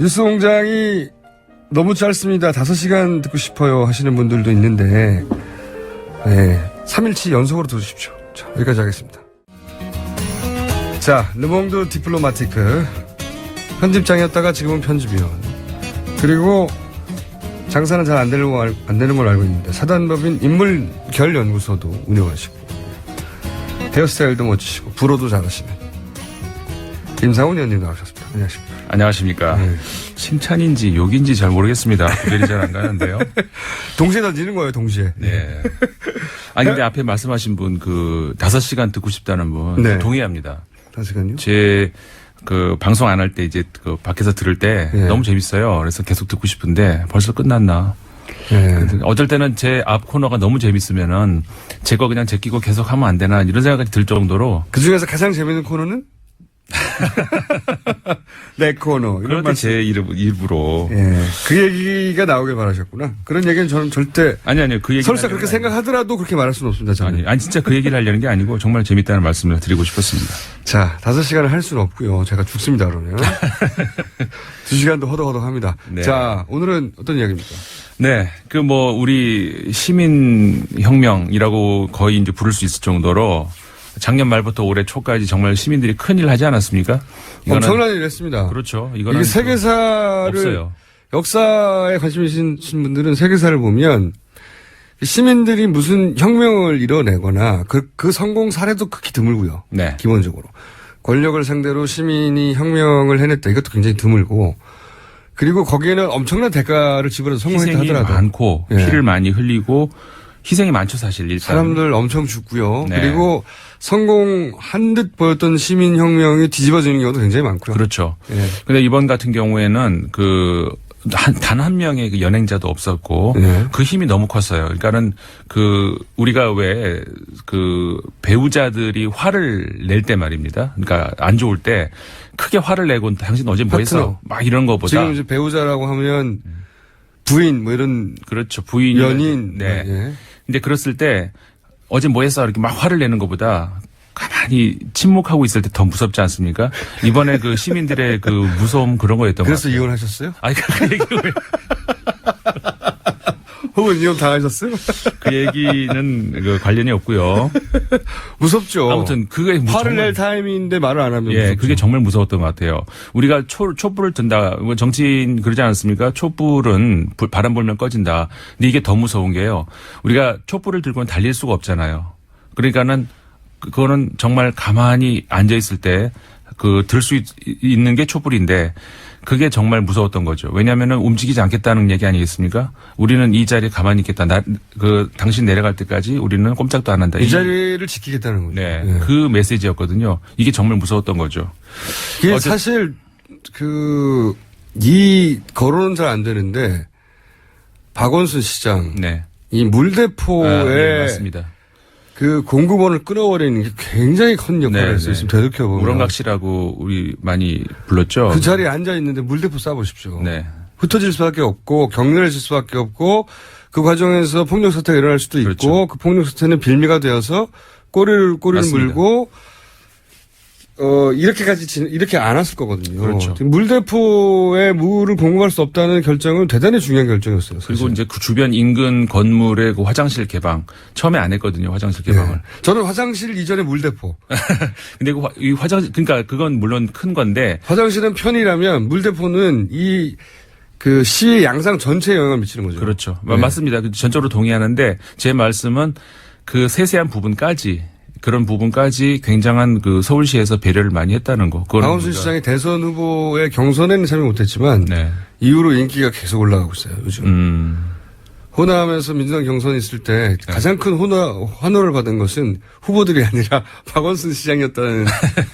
A: 뉴스공장이 너무 짧습니다. 5시간 듣고 싶어요 하시는 분들도 있는데, 네, 3일치 연속으로 들으십시오. 자, 여기까지 하겠습니다. 자, 르몽드 디플로마티크 편집장이었다가 지금은 편집위원, 그리고 장사는 잘 안 되는 걸 알고 있는데 사단법인 인물결연구소도 운영하시고 헤어스타일도 멋지시고 불어도 잘하시는 김상훈 의원님 나오셨습니다. 안녕하십니까?
H: 안녕하십니까.
A: 네.
H: 칭찬인지 욕인지 잘 모르겠습니다. 구별이 잘 안 가는데요.
A: 동시에 던지는 거예요, 동시에.
H: 네. 아니, 근데 앞에 말씀하신 분, 5시간 듣고 싶다는 분,
A: 네.
H: 동의합니다.
A: 5시간요?
H: 제, 방송 안 할 때 이제 밖에서 들을 때
A: 네.
H: 너무 재밌어요. 그래서 계속 듣고 싶은데 벌써 끝났나.
A: 네.
H: 어쩔 때는 제 앞 코너가 너무 재밌으면은 제 거 그냥 제끼고 계속 하면 안 되나 이런 생각이 들 정도로.
A: 그 중에서 가장 재밌는 코너는? 내 코너.
H: 그럴 때 제 일부러.
A: 예. 그 얘기가 나오길 바라셨구나. 그런 얘기는 저는 절대.
H: 아니요. 그 얘기.
A: 설사 그렇게 생각하더라도 그렇게 말할 수는 없습니다, 저는.
H: 아니, 진짜 그 얘기를 하려는 게 아니고 정말 재밌다는 말씀을 드리고 싶었습니다.
A: 자, 5시간을 할 수는 없고요. 제가 죽습니다, 그러면. 2시간도 허덕허덕합니다.
H: 네.
A: 자, 오늘은 어떤 이야기입니까?
H: 네. 우리 시민혁명이라고 거의 이제 부를 수 있을 정도로 작년 말부터 올해 초까지 정말 시민들이 큰일 하지 않았습니까?
A: 엄청난 일을 했습니다.
H: 그렇죠. 이거는
A: 이게 세계사를,
H: 없어요.
A: 역사에 관심 있으신 분들은 세계사를 보면 시민들이 무슨 혁명을 이뤄내거나 그 성공 사례도 극히 드물고요.
H: 네.
A: 기본적으로. 권력을 상대로 시민이 혁명을 해냈다. 이것도 굉장히 드물고. 그리고 거기에는 엄청난 대가를 지불해서 성공했다
H: 희생이
A: 하더라도.
H: 많고
A: 예.
H: 피를 많이 흘리고 희생이 많죠, 사실. 일단.
A: 사람들 엄청 죽고요.
H: 네.
A: 그리고 성공한 듯 보였던 시민혁명이 뒤집어지는 경우도 굉장히 많고요.
H: 그렇죠.
A: 예.
H: 근데 이번 같은 경우에는 단 한 명의 그 연행자도 없었고
A: 네.
H: 그 힘이 너무 컸어요. 그러니까는 우리가 왜 배우자들이 화를 낼 때 말입니다. 그러니까 안 좋을 때 크게 화를 내고 당신 어제 뭐 했어?
A: 파트너.
H: 막 이런 거보다
A: 지금 이제 배우자라고 하면 부인 뭐 이런
H: 그렇죠. 부인
A: 연인.
H: 네.
A: 예.
H: 근데 그랬을 때 어제 뭐 했어? 이렇게 막 화를 내는 것보다 가만히 침묵하고 있을 때 더 무섭지 않습니까? 이번에 시민들의 무서움 그런 거였던 것 같아요.
A: 그래서 이혼하셨어요?
H: 아니, 그 얘기 왜.
A: 혹은 이혼 당하셨어요?
H: 그 얘기는 그 관련이 없고요.
A: 무섭죠.
H: 아무튼 그게
A: 화를 낼 타이밍인데 말을 안 하면
H: 예,
A: 무섭죠.
H: 그게 정말 무서웠던 것 같아요. 우리가 촛불을 든다. 뭐 정치인 그러지 않았습니까? 촛불은 바람 불면 꺼진다. 근데 이게 더 무서운 게요. 우리가 촛불을 들고는 달릴 수가 없잖아요. 그러니까는 그거는 정말 가만히 앉아 있을 때 들 수 있는 게 촛불인데 그게 정말 무서웠던 거죠. 왜냐하면은 움직이지 않겠다는 얘기 아니겠습니까? 우리는 이 자리에 가만히 있겠다. 당신 내려갈 때까지 우리는 꼼짝도 안 한다.
A: 이 자리를 지키겠다는 거죠.
H: 네,
A: 예.
H: 그 메시지였거든요. 이게 정말 무서웠던 거죠.
A: 이게 사실 이 거론은 잘 안 되는데 박원순 시장
H: 네.
A: 이 물대포에
H: 네, 맞습니다.
A: 그 공급원을 끊어버리는 게 굉장히 큰 역할을 했어요. 지금 되돌켜보면.
H: 우렁각시라고 우리 많이 불렀죠.
A: 그 자리에 앉아 있는데 물대포 쏴보십시오.
H: 네.
A: 흩어질 수밖에 없고 격렬해질 수밖에 없고 그 과정에서 폭력 사태가 일어날 수도 있고
H: 그렇죠.
A: 그 폭력 사태는 빌미가 되어서 꼬리를
H: 맞습니다.
A: 물고 이렇게 안 왔을 거거든요.
H: 그렇죠.
A: 물대포에 물을 공급할 수 없다는 결정은 대단히 중요한 결정이었어요. 사실.
H: 그리고 이제 그 주변 인근 건물의 그 화장실 개방 처음에 안 했거든요. 화장실 개방을.
A: 네. 저는 화장실 이전에 물대포.
H: 근데 이 화장실 그러니까 그건 물론 큰 건데
A: 화장실은 편이라면 물대포는 그 시의 양상 전체에 영향을 미치는 거죠.
H: 그렇죠.
A: 네.
H: 맞습니다. 전적으로 동의하는데 제 말씀은 그 세세한 부분까지 그런 부분까지 굉장한 그 서울시에서 배려를 많이 했다는 거.
A: 박원순 시장이 대선 후보의 경선에는 참여 못했지만
H: 네.
A: 이후로 인기가 계속 올라가고 있어요. 요즘. 호남에서 민주당 경선이 있을 때 가장 큰 환호를 받은 것은 후보들이 아니라 박원순 시장이었다는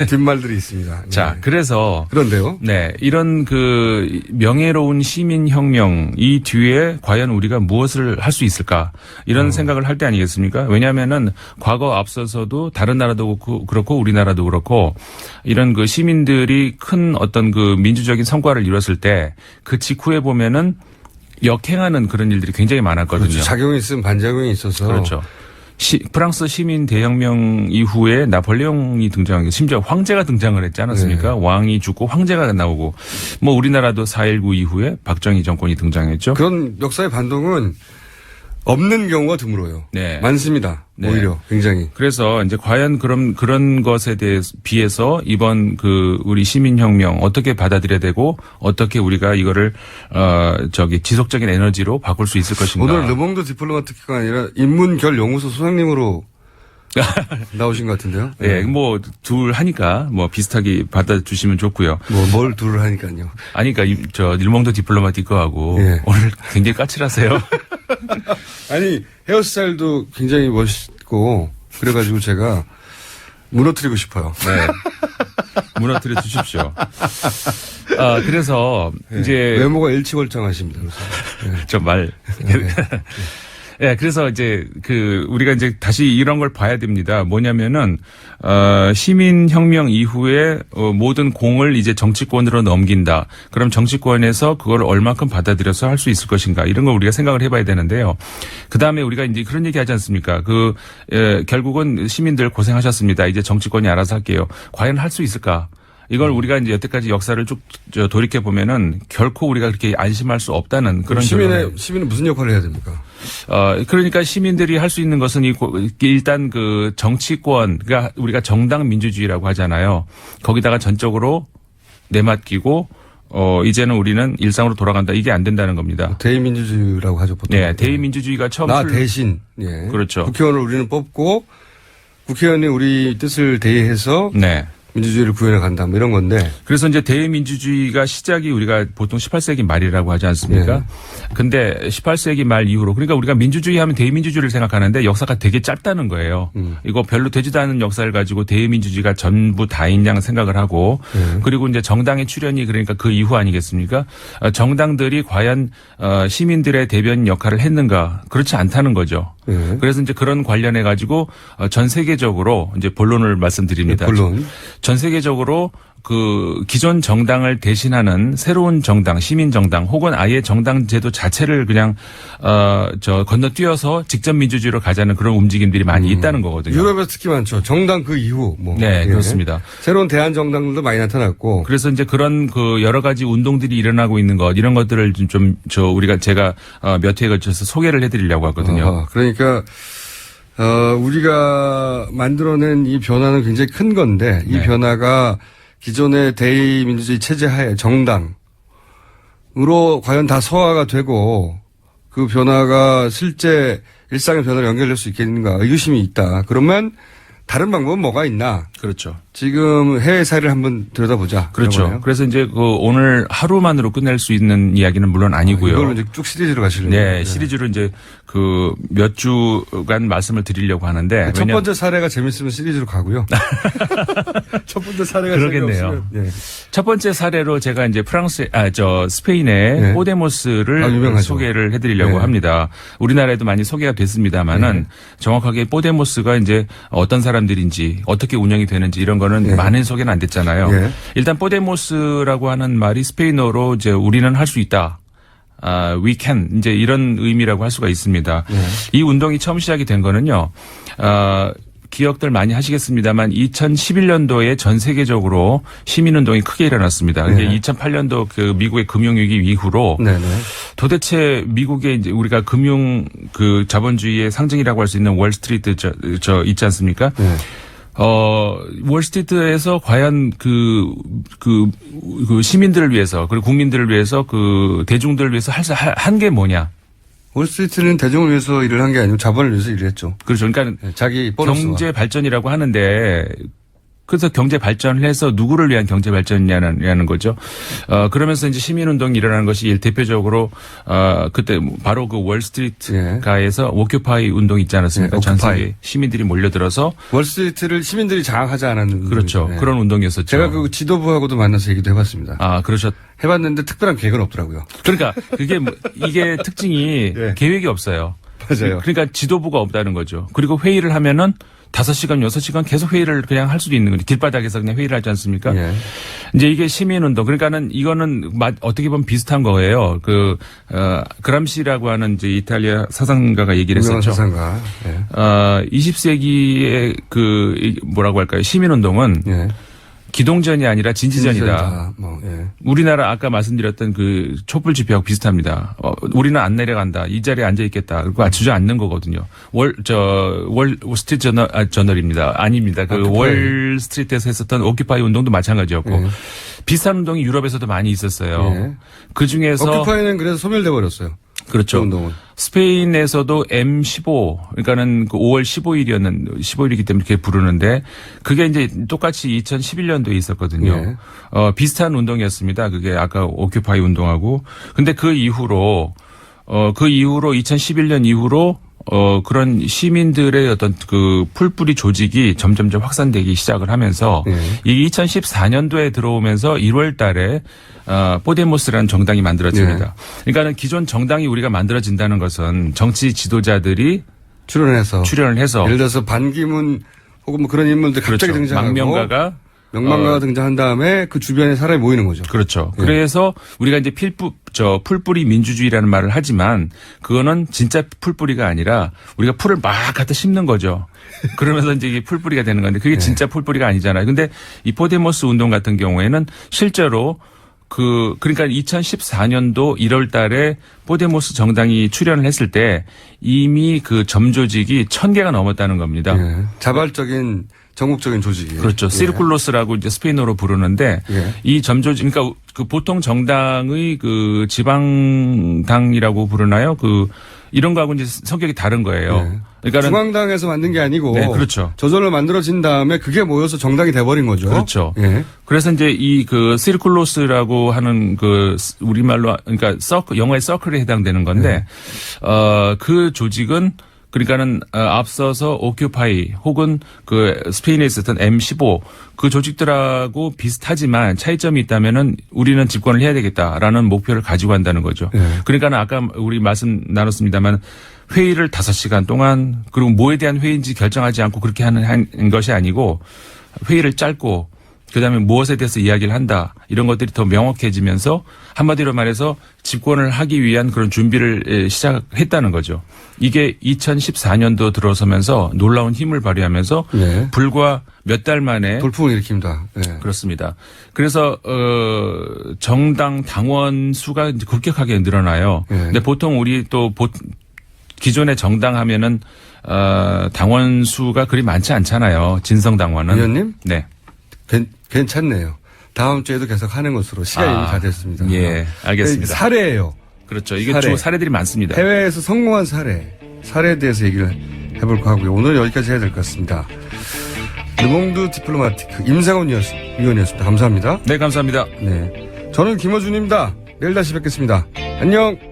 A: 뒷말들이 있습니다. 네.
H: 자, 그래서
A: 그런데요.
H: 네, 이런 그 명예로운 시민혁명 이 뒤에 과연 우리가 무엇을 할 수 있을까 이런 생각을 할 때 아니겠습니까? 왜냐하면은 과거 앞서서도 다른 나라도 그렇고 우리나라도 그렇고 이런 그 시민들이 큰 어떤 그 민주적인 성과를 이뤘을 때 그 직후에 보면은 역행하는 그런 일들이 굉장히 많았거든요.
A: 그렇죠. 작용이 있으면 반작용이 있어서.
H: 그렇죠. 프랑스 시민 대혁명 이후에 나폴레옹이 등장한 게 심지어 황제가 등장을 했지 않았습니까?
A: 네.
H: 왕이 죽고 황제가 나오고 뭐 우리나라도 4.19 이후에 박정희 정권이 등장했죠.
A: 그런 역사의 반동은 없는 경우가 드물어요.
H: 네.
A: 많습니다.
H: 네.
A: 오히려 굉장히.
H: 그래서 이제 과연 그런 것에 대해서 비해서 이번 우리 시민혁명 어떻게 받아들여야 되고 어떻게 우리가 이거를 지속적인 에너지로 바꿀 수 있을 것인가.
A: 오늘 르몽드 디플로마티크가 아니라 인문결 연구소 소장님으로 나오신 것 같은데요.
H: 네, 뭐 둘 하니까 뭐 비슷하게 받아주시면 좋고요.
A: 뭘 둘을 하니까요.
H: 아니 그러니까 일몽도 디플로마티크하고
A: 예.
H: 오늘 굉장히 까칠하세요.
A: 아니 헤어스타일도 굉장히 멋있고 그래가지고 제가 무너뜨리고 싶어요.
H: 네. 무너뜨려 주십시오. 그래서
A: 네.
H: 이제
A: 외모가 일치월장하십니다. 네.
H: 좀 말. 예, 그래서 이제 우리가 이제 다시 이런 걸 봐야 됩니다. 뭐냐면은 시민혁명 이후에 모든 공을 이제 정치권으로 넘긴다. 그럼 정치권에서 그걸 얼마큼 받아들여서 할 수 있을 것인가 이런 걸 우리가 생각을 해봐야 되는데요. 그 다음에 우리가 이제 그런 얘기 하지 않습니까? 결국은 시민들 고생하셨습니다. 이제 정치권이 알아서 할게요. 과연 할 수 있을까? 이걸 우리가 이제 여태까지 역사를 쭉 돌이켜 보면은 결코 우리가 그렇게 안심할 수 없다는 그런
A: 시민은 무슨 역할을 해야 됩니까?
H: 그러니까 시민들이 할 수 있는 것은 일단 그 정치권, 그러니까 우리가 정당 민주주의라고 하잖아요. 거기다가 전적으로 내맡기고 이제는 우리는 일상으로 돌아간다. 이게 안 된다는 겁니다.
A: 대의민주주의라고 하죠, 보통.
H: 네, 대의민주주의가 처음
A: 대신. 예.
H: 그렇죠.
A: 국회의원을 우리는 뽑고 국회의원이 우리 뜻을 대의해서
H: 네.
A: 민주주의를 구현해 간다, 뭐 이런 건데.
H: 그래서 이제 대의민주주의가 시작이 우리가 보통 18세기 말이라고 하지 않습니까?
A: 네.
H: 근데 18세기 말 이후로 그러니까 우리가 민주주의 하면 대의민주주의를 생각하는데 역사가 되게 짧다는 거예요. 이거 별로 되지도 않은 역사를 가지고 대의민주주의가 전부 다인 양 생각을 하고 그리고 이제 정당의 출현이 그러니까 그 이후 아니겠습니까? 정당들이 과연 시민들의 대변인 역할을 했는가? 그렇지 않다는 거죠. 그래서 이제 그런 관련해 가지고 전 세계적으로 이제 본론을 말씀드립니다.
A: 본론.
H: 전 세계적으로 그 기존 정당을 대신하는 새로운 정당, 시민 정당 혹은 아예 정당 제도 자체를 그냥 건너뛰어서 직접 민주주의로 가자는 그런 움직임들이 많이 있다는 거거든요.
A: 유럽에서 특히 많죠. 정당 그 이후 뭐.
H: 네, 그렇습니다.
A: 새로운 대한 정당들도 많이 나타났고.
H: 그래서 이제 그런 그 여러 가지 운동들이 일어나고 있는 것 이런 것들을 좀 제가 몇 회에 걸쳐서 소개를 해드리려고 하거든요.
A: 그러니까 우리가 만들어낸 이 변화는 굉장히 큰 건데 이 변화가 기존의 대의민주주의 체제 하에 정당으로 과연 다 소화가 되고 그 변화가 실제 일상의 변화로 연결될 수 있겠는가 의구심이 있다. 그러면 다른 방법은 뭐가 있나?
H: 그렇죠.
A: 지금 해외 사례를 한번 들여다보자.
H: 그렇죠.
A: 그러나요?
H: 그래서 이제 오늘 하루만으로 끝낼 수 있는 이야기는 물론 아니고요.
A: 이걸로 이제 쭉 시리즈로 가시려고.
H: 네, 시리즈로 이제 그 몇 주간 말씀을 드리려고 하는데.
A: 첫 번째 사례가 재밌으면 시리즈로 가고요. 첫 번째 사례가
H: 그러겠네요.
A: 재미없으면.
H: 첫 번째 사례로 제가 이제 스페인의 포데모스를 소개를 해드리려고 합니다. 우리나라에도 많이 소개가 됐습니다만은 정확하게 포데모스가 이제 어떤 사람들인지 어떻게 운영이 되는지 이런 거는 많은 소개는 안 됐잖아요. 일단 포데모스라고 하는 말이 스페인어로 이제 우리는 할 수 있다. We can 이제 이런 의미라고 할 수가 있습니다. 이 운동이 처음 시작이 된 거는요. 기억들 많이 하시겠습니다만 2011년도에 전 세계적으로 시민운동이 크게 일어났습니다. 그게 2008년도 그 미국의 금융위기 이후로 도대체 미국의 이제 우리가 금융 그 자본주의의 상징이라고 할 수 있는 월스트리트 있지 않습니까? 월스트리트에서 과연 그 시민들을 위해서 그리고 국민들을 위해서 그 대중들을 위해서 한 게 뭐냐?
A: 월스트리트는 대중을 위해서 일을 한 게 아니고 자본을 위해서 일을 했죠.
H: 그렇죠. 그러니까
A: 자기 보너스와.
H: 경제 발전이라고 하는데 그래서 경제 발전을 해서 누구를 위한 경제 발전이냐는 거죠. 그러면서 이제 시민운동이 일어나는 것이 대표적으로 그때 바로 그 월스트리트가에서 오큐파이 운동이 있지 않았습니까? 전 세계 시민들이 몰려들어서
A: 월스트리트를 시민들이 장악하지 않았는.
H: 그렇죠. 그런 운동이었었죠.
A: 제가 그 지도부하고도 만나서 얘기도 해봤습니다. 해봤는데 특별한 계획은 없더라고요.
H: 그러니까 이게 특징이 계획이 없어요.
A: 맞아요.
H: 그러니까 지도부가 없다는 거죠. 그리고 회의를 하면은 5시간, 6시간 계속 회의를 그냥 할 수도 있는 거죠. 길바닥에서 그냥 회의를 하지 않습니까? 이제 이게 시민운동. 그러니까는 이거는 어떻게 보면 비슷한 거예요. 그람시라고 하는 이제 이탈리아 사상가가 얘기를 했었죠.
A: 사상가.
H: 20세기의 뭐라고 할까요? 시민운동은 기동전이 아니라 진지전이다. 우리나라 아까 말씀드렸던 그 촛불 집회하고 비슷합니다. 우리는 안 내려간다. 이 자리에 앉아 있겠다. 그리고 주저앉는 거거든요. 월스트리트 저널입니다. 아닙니다. 월스트리트에서 했었던 오큐파이 운동도 마찬가지였고 비슷한 운동이 유럽에서도 많이 있었어요. 그 중에서
A: 오큐파이는 그래서 소멸돼 버렸어요.
H: 그렇죠.
A: 운동은.
H: 스페인에서도 M15, 그러니까는 5월 15일이기 때문에 이렇게 부르는데 그게 이제 똑같이 2011년도에 있었거든요. 비슷한 운동이었습니다. 그게 아까 오큐파이 운동하고. 근데 그 이후로 2011년 이후로 그런 시민들의 어떤 그 풀뿌리 조직이 점점점 확산되기 시작을 하면서 이게 2014년도에 들어오면서 1월 달에 포데모스라는 정당이 만들어집니다. 그러니까는 기존 정당이 우리가 만들어진다는 것은 정치 지도자들이 출연을 해서
A: 예를 들어서 반기문 혹은 뭐 그런 인물들 갑자기 등장하고 명망가가 등장한 다음에 그 주변에 사람이 모이는 거죠.
H: 그렇죠. 그래서 우리가 이제 풀뿌리 민주주의라는 말을 하지만 그거는 진짜 풀뿌리가 아니라 우리가 풀을 막 갖다 심는 거죠. 그러면서 이제 이게 풀뿌리가 되는 건데 그게 진짜 풀뿌리가 아니잖아요. 근데 이 포데모스 운동 같은 경우에는 실제로 그러니까 2014년도 1월 달에 포데모스 정당이 출연을 했을 때 이미 그 점조직이 1000개가 넘었다는 겁니다.
A: 자발적인 전국적인 조직이.
H: 그렇죠. 시르쿨로스라고 이제 스페인어로 부르는데 이 점조직, 그러니까 그 보통 정당의 그 지방당이라고 부르나요? 이런 거하고 이제 성격이 다른 거예요. 그러니까
A: 중앙당에서 만든 게 아니고.
H: 그렇죠.
A: 저절로 만들어진 다음에 그게 모여서 정당이 돼버린 거죠.
H: 그렇죠. 그래서 이제 이 시르쿨로스라고 하는 우리말로 그러니까 영어의 서클에 해당되는 건데 그 조직은 그러니까는 앞서서 오큐파이 혹은 스페인에 있었던 M15 그 조직들하고 비슷하지만 차이점이 있다면은 우리는 집권을 해야 되겠다라는 목표를 가지고 한다는 거죠. 그러니까는 아까 우리 말씀 나눴습니다만 회의를 5시간 동안 그리고 뭐에 대한 회의인지 결정하지 않고 그렇게 하는 것이 아니고 회의를 짧고 그다음에 무엇에 대해서 이야기를 한다. 이런 것들이 더 명확해지면서 한마디로 말해서 집권을 하기 위한 그런 준비를 시작했다는 거죠. 이게 2014년도 들어서면서 놀라운 힘을 발휘하면서
A: 네.
H: 불과 몇 달 만에
A: 돌풍을 일으킵니다. 네.
H: 그렇습니다. 그래서 정당 당원 수가 이제 급격하게 늘어나요.
A: 네.
H: 근데 보통 우리 또 기존의 정당 하면은 당원 수가 그리 많지 않잖아요. 진성 당원은.
A: 위원님?
H: 네.
A: 괜찮네요. 다음 주에도 계속 하는 것으로 시간이 이미 다 됐습니다.
H: 예, 알겠습니다.
A: 사례예요.
H: 그렇죠. 이게 주 사례들이 많습니다.
A: 해외에서 성공한 사례에 대해서 얘기를 해볼까 하고요. 오늘 여기까지 해야 될 것 같습니다. 르몽드 디플로마티크 임상훈 위원이었습니다. 감사합니다.
H: 네, 감사합니다.
A: 네, 저는 김어준입니다. 내일 다시 뵙겠습니다. 안녕.